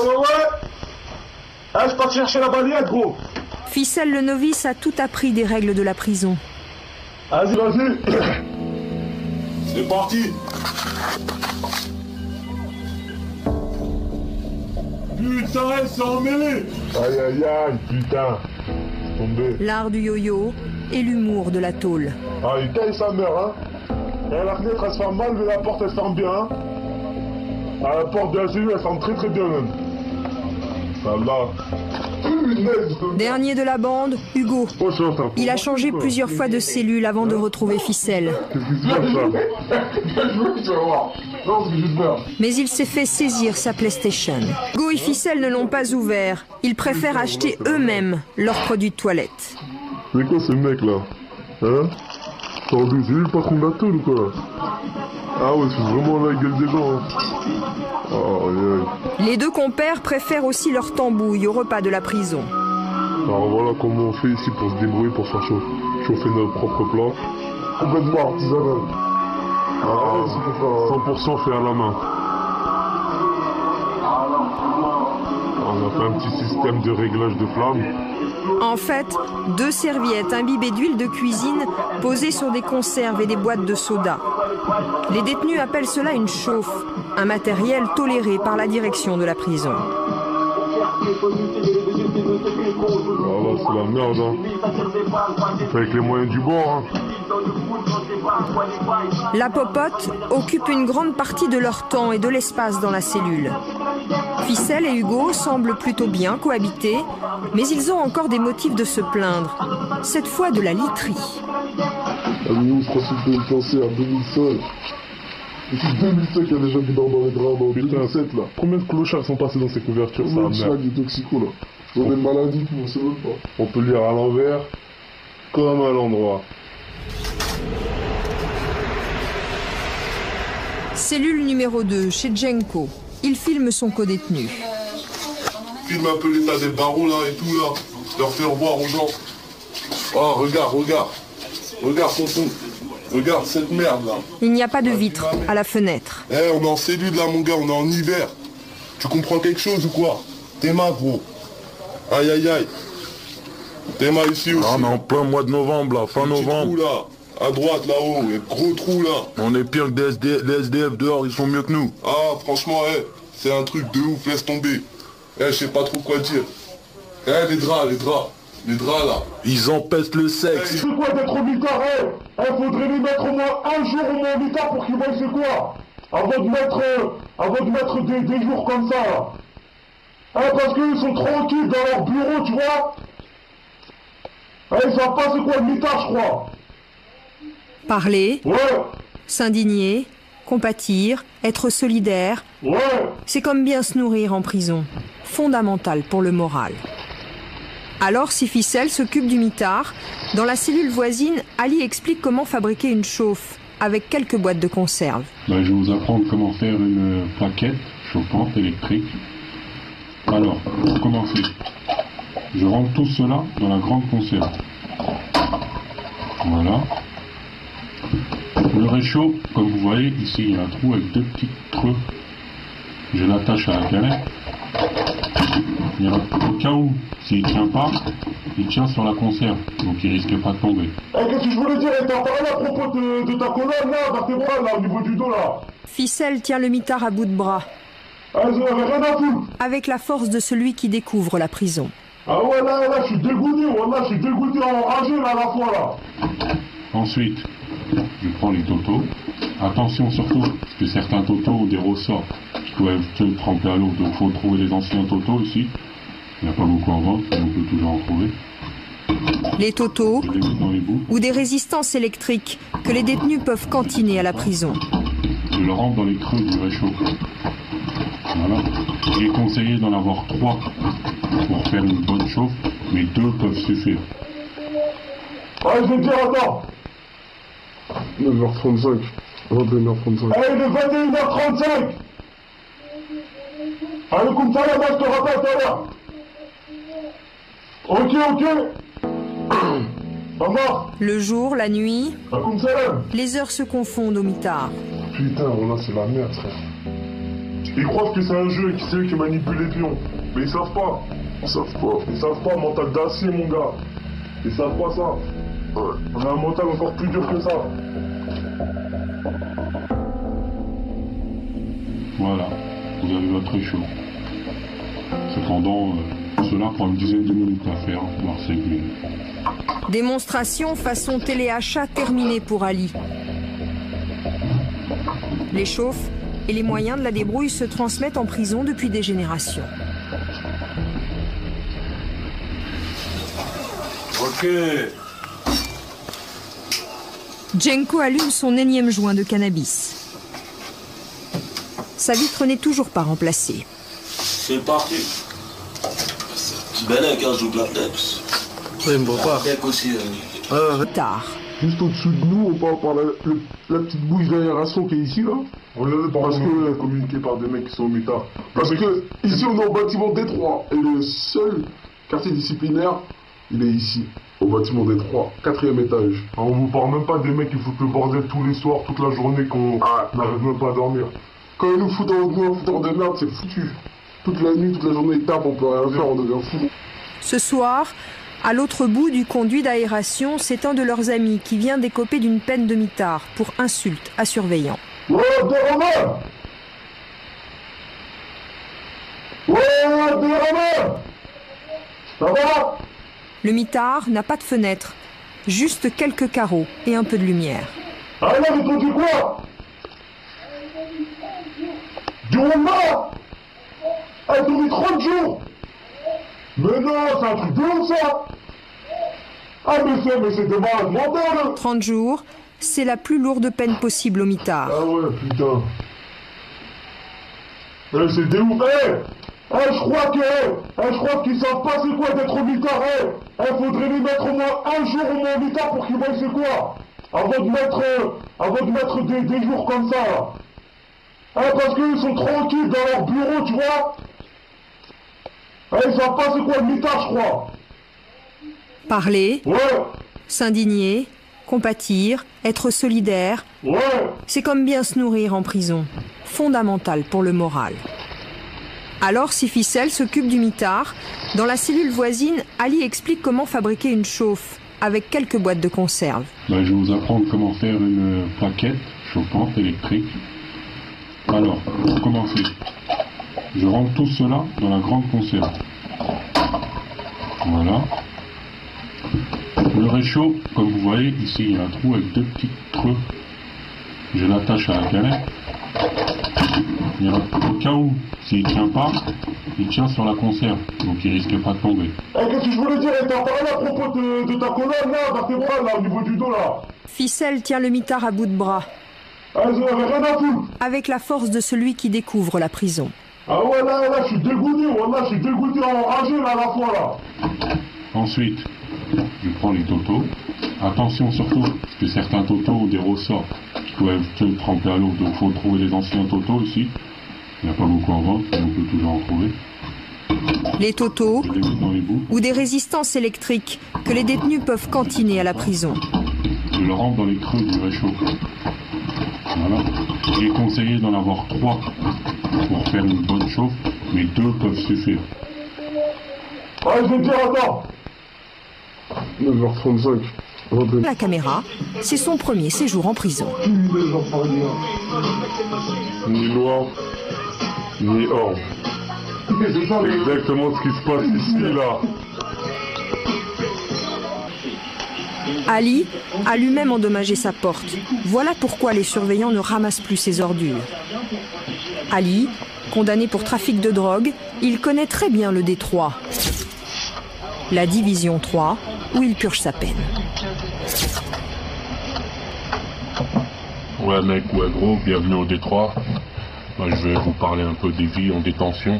Ah, je pars chercher la balayette, gros. Ficelle le novice a tout appris des règles de la prison. Vas-y. C'est parti. Putain, c'est emmêlé. Aïe, putain. Tombé. L'art du yo-yo et l'humour de la tôle. Ah, il taille sa mère, hein. Et la fenêtre, elle se ferme mal, mais la porte, elle se ferme bien, hein. Ah, la porte de la cellule, elle ferme très bien, même. Ça là. Dernier de la bande, Hugo. Il a changé plusieurs fois de cellule avant de retrouver Ficelle. Mais il s'est fait saisir sa PlayStation. Hugo et Ficelle ne l'ont pas ouvert. Ils préfèrent acheter eux-mêmes leurs produits de toilette. C'est quoi ce mec là? Hein? C'est lui le patron de la tôle ou quoi? Ah ouais, c'est vraiment la gueule des gens. Hein. Les deux compères préfèrent aussi leur tambouille au repas de la prison. Alors voilà comment on fait ici pour se débrouiller, pour faire chauffer notre propre plat. Complètement artisanal. 100% fait à la main. On a fait un petit système de réglage de flamme. En fait, 2 serviettes imbibées d'huile de cuisine posées sur des conserves et des boîtes de soda. Les détenus appellent cela une chauffe, un matériel toléré par la direction de la prison. Voilà, c'est la merde, hein. On fait avec les moyens du bord, hein. La popote occupe une grande partie de leur temps et de l'espace dans la cellule. Ficelle et Hugo semblent plutôt bien cohabiter, mais ils ont encore des motifs de se plaindre, cette fois de la literie. Je crois qu'il faut penser à 2005. C'est 2005 qu'il y a des gens qui dorment dans les draps, dans 2007 là. Combien de clochards sont passés dans ces couvertures? Combien de chags de toxicos là? On a des maladies, on sait même pas. On peut lire à l'envers comme à l'endroit. Cellule numéro 2, chez Jenko. Il filme son codétenu. Filme un peu l'état des barreaux là et tout là. Leur faire voir aux gens. Oh, regarde. Regarde tonton. Regarde cette merde là. Il n'y a pas de vitre à la fenêtre. On est en cellule là mon gars, on est en hiver. Tu comprends quelque chose ou quoi? T'es ma gros. Aïe. T'es ma ici aussi. On est en plein mois de novembre là, fin novembre. Trou, là. À droite là-haut, il y a gros trou là. On est pire que les SDF dehors, ils sont mieux que nous. Ah franchement, c'est un truc de ouf, laisse tomber. Je sais pas trop quoi dire. Les draps là. Ils empestent le sexe. C'est quoi d'être au mitard, faudrait les mettre au moins un jour au moins au mitard pour qu'ils voient c'est quoi. Avant de mettre des jours comme ça là. Parce qu'ils sont tranquilles dans leur bureau, tu vois. Ils savent pas c'est quoi le mitard, je crois. Parler, ouais. S'indigner, compatir, être solidaire. Ouais. C'est comme bien se nourrir en prison. Fondamental pour le moral. Alors, si Ficelle s'occupe du mitard, dans la cellule voisine, Ali explique comment fabriquer une chauffe, avec quelques boîtes de conserve. Je vais vous apprendre comment faire une plaquette chauffante électrique. Alors, pour commencer, je rentre tout cela dans la grande conserve. Voilà. Le réchaud, comme vous voyez, ici il y a un trou avec 2 petits creux. Je l'attache à la canette. Au cas où, s'il ne tient pas, il tient sur la conserve, donc il risque pas de tomber. Qu'est-ce que je voulais dire? T'as parlé à propos de ta colonne là, vertébrale là, au niveau du dos là. Ficelle tient le mitard à bout de bras. J'en avais rien à foutre. Avec la force de celui qui découvre la prison. Ah ouais, là, je suis dégoûté, je suis dégoûté, enragé là, à la fois là. Ensuite, je prends les totos. Attention surtout, parce que certains totos ont des ressorts qui doivent être trempés à l'eau, donc il faut trouver les anciens totos ici. Il n'y a pas beaucoup en vente, mais on peut toujours en trouver. Les totos Je les mets dans les bouts. ou des résistances électriques que les détenus peuvent cantiner à la prison. Je le rentre dans les creux du réchaud. Voilà. Il est conseillé d'en avoir 3 pour faire une bonne chauffe, mais 2 peuvent suffire. Ouais, je vais te dire, attends. 9h35. 21h35. Il est 21h35. Allez, comme ça, là, moi, je te rappelle tout à l'heure. Ok. Au revoir. Le jour, la nuit, Comme ça, là. les heures se confondent au mitard. Putain, voilà, c'est la merde, frère. Ils croient que c'est un jeu et que c'est eux qui manipulent les pions. Mais ils savent pas. Ils savent pas, mental d'acier, mon gars. Ils savent pas ça. On a un mental encore plus dur que ça. Voilà, vous avez votre réchaud. Cependant, cela prend une dizaine de minutes à faire, voire 5 minutes. Démonstration façon téléachat terminée pour Ali. Les chauffes et les moyens de la débrouille se transmettent en prison depuis des générations. Ok. Jenko allume son énième joint de cannabis. Sa vitre n'est toujours pas remplacée. C'est parti. Bellec, je joue de la tête. Oui, me pas. Bellec aussi. Tard. Juste au-dessous de nous, on part par la petite bouche d'aération qui est ici, là. Parce que communiqué par des mecs qui sont au mitard. Parce que ici, on est au bâtiment Détroit. Et le seul quartier disciplinaire, il est ici, au bâtiment Détroit, 4e étage. On vous parle même pas des mecs qui foutent le bordel tous les soirs, toute la journée, qu'on n'arrive même pas à dormir. Quand ils nous foutent en de merde, c'est foutu. Toute la nuit, toute la journée, ils tapent, on peut rien faire, on devient fou. Ce rosoir, à l'autre bout du conduit d'aération, c'est un de leurs amis qui vient d'écoper d'une peine de mitard pour insulte à surveillant. Ouais, Romain! Ouais, Romain! Ça va? Le mitard n'a pas de fenêtre, juste quelques carreaux et un peu de lumière. Ah là, mais t'as dit quoi? Du Rwanda? Ah, t'as mis 30 jours? Mais non, c'est un truc de ouf, ça! Ah, mais c'est des malades mentales! 30 jours, c'est la plus lourde peine possible au mitard. Ah ouais, putain. C'est des ouf, je crois qu'ils savent pas c'est quoi d'être au mitard, faudrait les mettre au moins un jour au moins au mitard pour qu'ils voient c'est quoi. Avant de mettre des jours comme ça, là. Parce qu'ils sont tranquilles dans leur bureau, tu vois. Ils savent pas c'est quoi le mitard, je crois. Parler, Ouais, s'indigner, compatir, être solidaire, ouais. c'est comme bien se nourrir en prison, fondamental pour le moral. Alors, si Ficelle s'occupe du mitard, dans la cellule voisine, Ali explique comment fabriquer une chauffe, avec quelques boîtes de conserve. Je vais vous apprendre comment faire une plaquette chauffante électrique. Alors, pour commencer, je rentre tout cela dans la grande conserve. Voilà. Le réchaud, comme vous voyez, ici il y a un trou avec 2 petits creux. Je l'attache à la canette. Au cas où, s'il ne tient pas, il tient sur la conserve, donc il risque pas de tomber. Qu'est-ce que je voulais dire? T'as parlé à propos de ta colonne là, vertébrale là, au niveau du dos là. Ficelle tient le mitard à bout de bras. J'en avais rien à foutre. Avec la force de celui qui découvre la prison. Ah ouais, là, je suis dégoûté, je suis dégoûté, enragé là, à la fois là. Ensuite, je prends les totos. Attention surtout, parce que certains totos ont des ressorts qui doivent être trempés à l'eau. Donc il faut trouver les anciens totaux ici. Il n'y a pas beaucoup en vente, mais on peut toujours en trouver. Les totaux Je les mets dans les bouts. ou des résistances électriques que les détenus peuvent cantiner à la prison. Je le rentre dans les creux du réchaud. Voilà. Il est conseillé d'en avoir 3 pour faire une bonne chauffe, mais 2 peuvent suffire. Ah, je vais te dire, attends 9h35. La caméra, c'est son premier séjour en prison. Ni noir, ni or. C'est exactement ce qui se passe ici, là. Ali a lui-même endommagé sa porte. Voilà pourquoi les surveillants ne ramassent plus ses ordures. Ali, condamné pour trafic de drogue, il connaît très bien le Détroit, la division 3, où il purge sa peine. Ouais mec, ouais gros, bienvenue au Détroit. Moi, je vais vous parler un peu des vies en détention,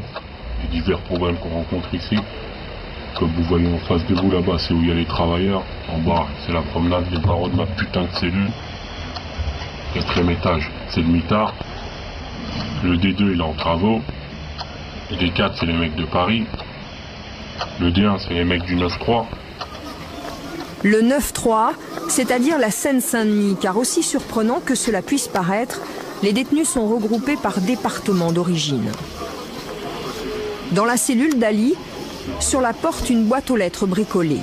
des divers problèmes qu'on rencontre ici. Comme vous voyez en face de vous là-bas, c'est où il y a les travailleurs. En bas, c'est la promenade des barreaux de ma putain de cellule. 4e étage, c'est le mitard. Le D2, il est en travaux. Le D4, c'est les mecs de Paris. Le D1, c'est les mecs du 9-3. Le 9-3, c'est-à-dire la Seine-Saint-Denis, car aussi surprenant que cela puisse paraître, les détenus sont regroupés par département d'origine. Dans la cellule d'Ali, sur la porte, une boîte aux lettres bricolée.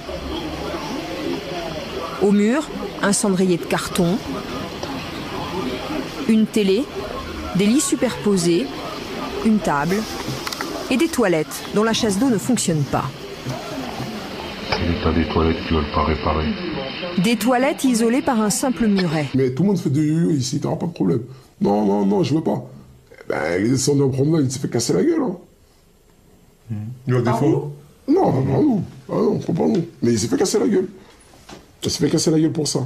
Au mur, un cendrier de carton, une télé, des lits superposés, une table et des toilettes dont la chasse d'eau ne fonctionne pas. T'as des toilettes qui veulent pas réparer. Des toilettes isolées par un simple muret. Mais tout le monde fait des yo-yo ici, t'auras pas de problème. Non, non, non, je veux pas. Ben, il est descendu en promenade, il s'est fait casser la gueule. Hein. Il y a des fois. Non, pas par nous. Ah non, pas par nous. Mais il s'est fait casser la gueule. Il s'est fait casser la gueule pour ça.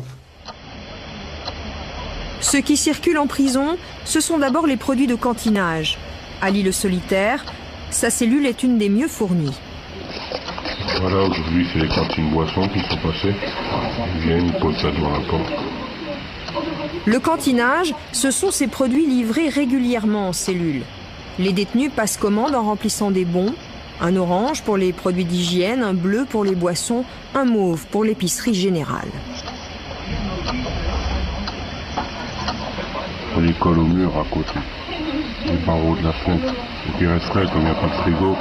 Ce qui circule en prison, ce sont d'abord les produits de cantinage. Ali le solitaire, sa cellule est une des mieux fournies. Voilà, aujourd'hui, c'est les cantines boissons qui sont passées. Ils viennent, ils posent ça devant la porte. Le cantinage, ce sont ces produits livrés régulièrement en cellule. Les détenus passent commande en remplissant des bons, un orange pour les produits d'hygiène, un bleu pour les boissons, un mauve pour l'épicerie générale. On les colle au mur à côté, les barreaux de la fenêtre. Et puis il resterait, comme il n'y a pas de frigo.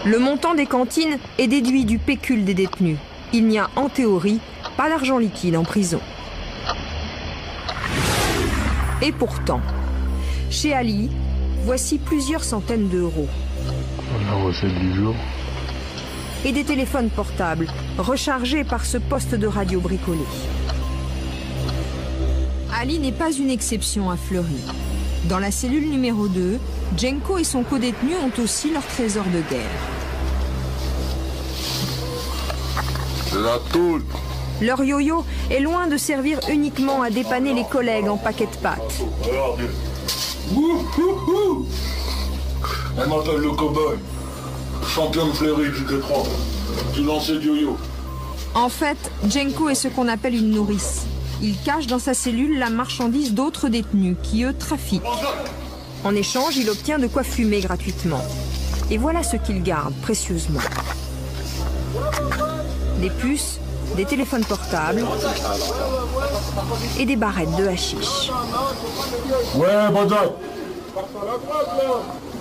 Le montant des cantines est déduit du pécule des détenus. Il n'y a en théorie pas d'argent liquide en prison. Et pourtant, chez Ali, voici plusieurs centaines d'euros. La recette du jour. Et des téléphones portables, rechargés par ce poste de radio bricolé. Ali n'est pas une exception à Fleury. Dans la cellule numéro 2, Jenko et son codétenu ont aussi leur trésor de guerre. La tôle. Leur yo-yo est loin de servir uniquement à dépanner les collègues en paquet de pâtes. Regardez. Wouhouhou. Elle m'appelle le cow-boy. Champion de Fleury du Détroit. Du lancer de yo-yo. En fait, Jenko est ce qu'on appelle une nourrice. Il cache dans sa cellule la marchandise d'autres détenus qui, eux, trafiquent. En échange, il obtient de quoi fumer gratuitement. Et voilà ce qu'il garde précieusement. Des puces, des téléphones portables et des barrettes de hashish. Ouais, Banzai.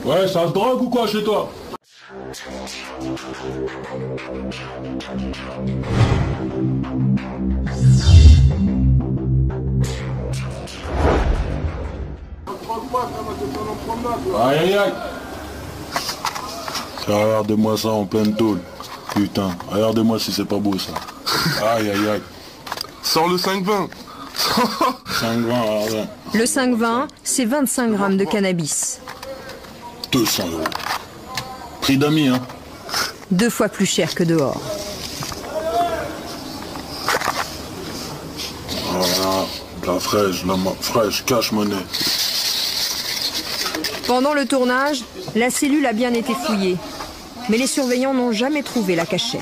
Ouais, ça se drogue ou quoi chez toi? Aïe aïe aïe. Regardez-moi ça en pleine tôle. Putain, regardez-moi si c'est pas beau ça. Aïe aïe aïe. Sors le 5,20. 5,20, regardez. Le 5,20, c'est 25 grammes de cannabis. 200 €. Prix d'amis, hein. 2 fois plus cher que dehors. Voilà, de la fraîche, fraîche, cash monnaie. Pendant le tournage, la cellule a bien été fouillée. Mais les surveillants n'ont jamais trouvé la cachette.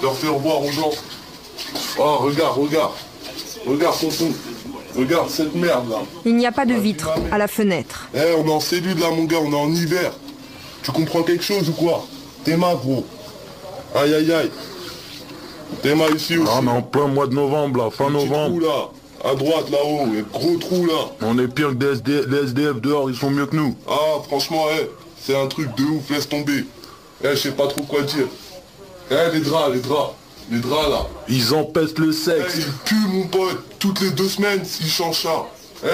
leur faire voir aux gens. Oh, regarde, regarde. Regarde, tonton. Regarde cette merde là. Il n'y a pas de vitre à la fenêtre. Eh, on est en cellule là, mon gars, on est en hiver. Tu comprends quelque chose ou quoi? Tes mains, gros. Aïe, aïe, aïe. Tes mains ici aussi. Ah, on est en plein mois de novembre là, fin novembre. Trou, là. À droite, là-haut, il y a gros trou là. On est pire que les SDF dehors, ils sont mieux que nous. Ah, franchement, c'est un truc de ouf, laisse tomber. Je sais pas trop quoi dire. Les draps là. Ils empestent le sexe. Ils puent, mon pote. Toutes les 2 semaines, ils changent ça.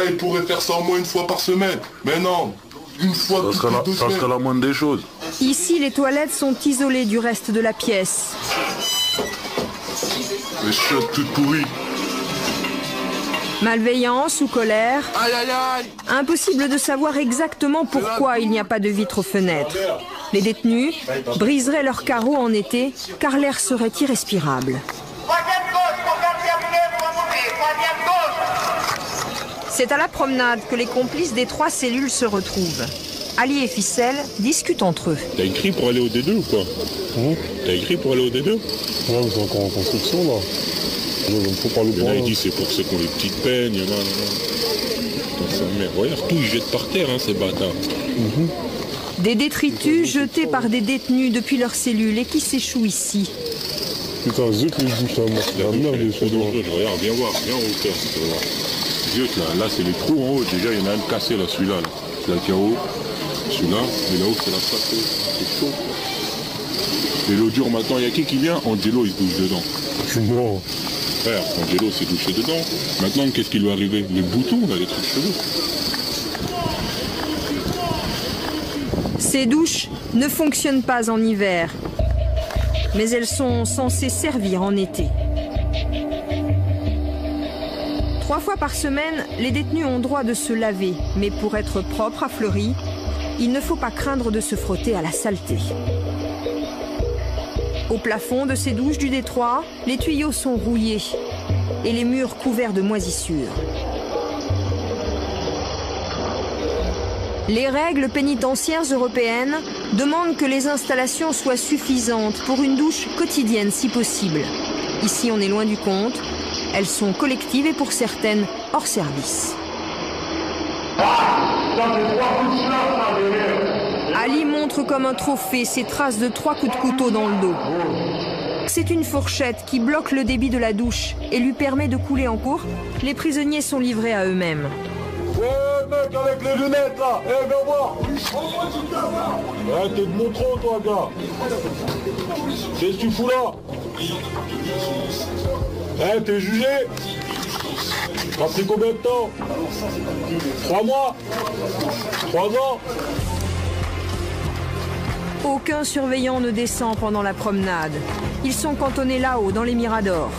Ils pourraient faire ça au moins 1 fois par semaine. Mais non, 1 fois toutes les 2 semaines. Ça serait la moindre des choses. Ici, les toilettes sont isolées du reste de la pièce. Les chiottes toutes pourries. Malveillance ou colère. Aïe, aïe, aïe. Impossible de savoir exactement pourquoi il n'y a pas de vitre aux fenêtres. Les détenus briseraient leurs carreaux en été car l'air serait irrespirable. C'est à la promenade que les complices des 3 cellules se retrouvent. Ali et Ficelle discutent entre eux. T'as écrit pour aller au D2 ou quoi? T'as écrit pour aller au D2? Ouais, mais c'est encore en construction là. Il y en a, il dit c'est pour ceux qui ont les petites peines, il y en a. Putain, sa mère. Regarde, tout ils jettent par terre, ces bâtards. Des détritus jetés par des détenus depuis leur cellule et qui s'échouent ici. Putain, zut les bouches là, la merde les trop dangereux. Regarde, viens voir, viens en hauteur. Zut là, c'est les trous en haut. Déjà, il y en a un cassé là, celui-là. C'est là qu'il y a en haut. Celui-là, et là-haut, c'est la face. C'est chaud. Et l'eau dure maintenant, il y a qui vient? Angelo, il se douche dedans. Non. Frère, Angelo s'est douché dedans. Maintenant, qu'est-ce qui lui est arrivé? Les boutons, là, les trucs chelous. Ces douches ne fonctionnent pas en hiver, mais elles sont censées servir en été. 3 fois par semaine, les détenus ont droit de se laver, mais pour être propre à Fleury, il ne faut pas craindre de se frotter à la saleté. Au plafond de ces douches du Détroit, les tuyaux sont rouillés et les murs couverts de moisissures. Les règles pénitentiaires européennes demandent que les installations soient suffisantes pour une douche quotidienne si possible. Ici, on est loin du compte. Elles sont collectives et pour certaines hors service. Ali montre comme un trophée ses traces de 3 coups de couteau dans le dos. C'est une fourchette qui bloque le débit de la douche et lui permet de couler en cours. Les prisonniers sont livrés à eux-mêmes. Mec avec les lunettes là, viens voir. T'es de mon trop toi gars. Qu'est-ce que tu fous là? T'es jugé? T'as pris combien de temps? 3 mois? 3 ans? Aucun surveillant ne descend pendant la promenade. Ils sont cantonnés là-haut, dans les miradors.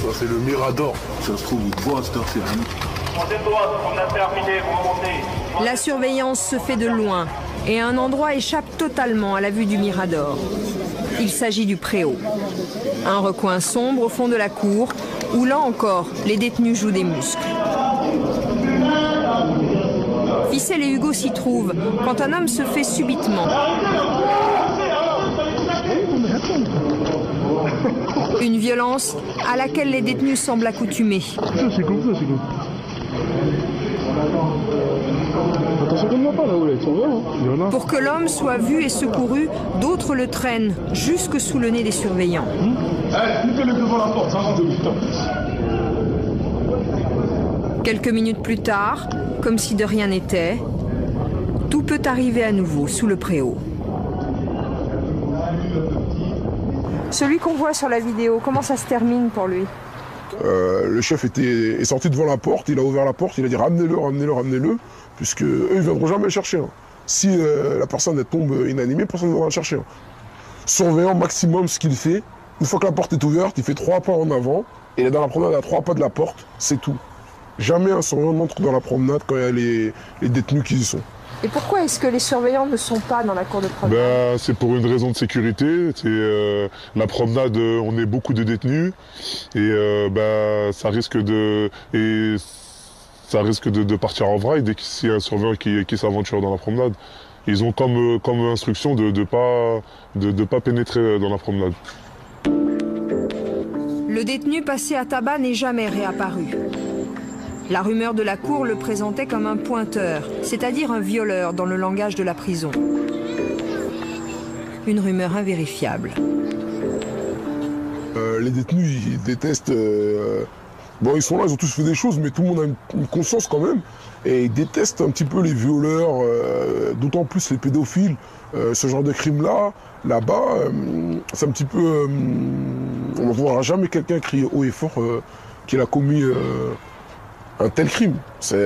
Ça c'est le mirador. Ça se trouve où toi, cette heure-ci. Troisième droite, on a terminé, vous remontez. La surveillance se fait de loin et un endroit échappe totalement à la vue du mirador. Il s'agit du préau. Un recoin sombre au fond de la cour où là encore, les détenus jouent des muscles. Ficelle et Hugo s'y trouvent quand un homme se fait subitement. Une violence à laquelle les détenus semblent accoutumés. C'est comme ça, c'est comme ça. Attention comme pas là où ils sont là. Pour que l'homme soit vu et secouru, d'autres le traînent jusque sous le nez des surveillants. Quelques minutes plus tard, comme si de rien n'était, tout peut arriver à nouveau sous le préau. Celui qu'on voit sur la vidéo, comment ça se termine pour lui? Le chef est sorti devant la porte, il a ouvert la porte, il a dit ramenez-le, ramenez-le, ramenez-le, puisque eux ils viendront jamais le chercher. Si la personne elle tombe inanimée, personne ne viendra le chercher. Surveillant maximum ce qu'il fait, une fois que la porte est ouverte, il fait 3 pas en avant, et il est dans la promenade à 3 pas de la porte, c'est tout. Jamais un surveillant n'entre dans la promenade quand il y a les détenus qui y sont. Et pourquoi est-ce que les surveillants ne sont pas dans la cour de promenade? C'est pour une raison de sécurité. La promenade, on est beaucoup de détenus et ça risque de partir en vraille dès qu'il y a un surveillant qui s'aventure dans la promenade. Ils ont comme instruction de pas pénétrer dans la promenade. Le détenu passé à tabac n'est jamais réapparu. La rumeur de la cour le présentait comme un pointeur, c'est-à-dire un violeur dans le langage de la prison. Une rumeur invérifiable. Les détenus, ils détestent... Bon, ils sont là, ils ont tous fait des choses, mais tout le monde a une conscience quand même. Et ils détestent un petit peu les violeurs, d'autant plus les pédophiles. Ce genre de crime-là, là-bas, c'est un petit peu... on ne verra jamais quelqu'un crier haut et fort qu'il a commis un tel crime. C'est...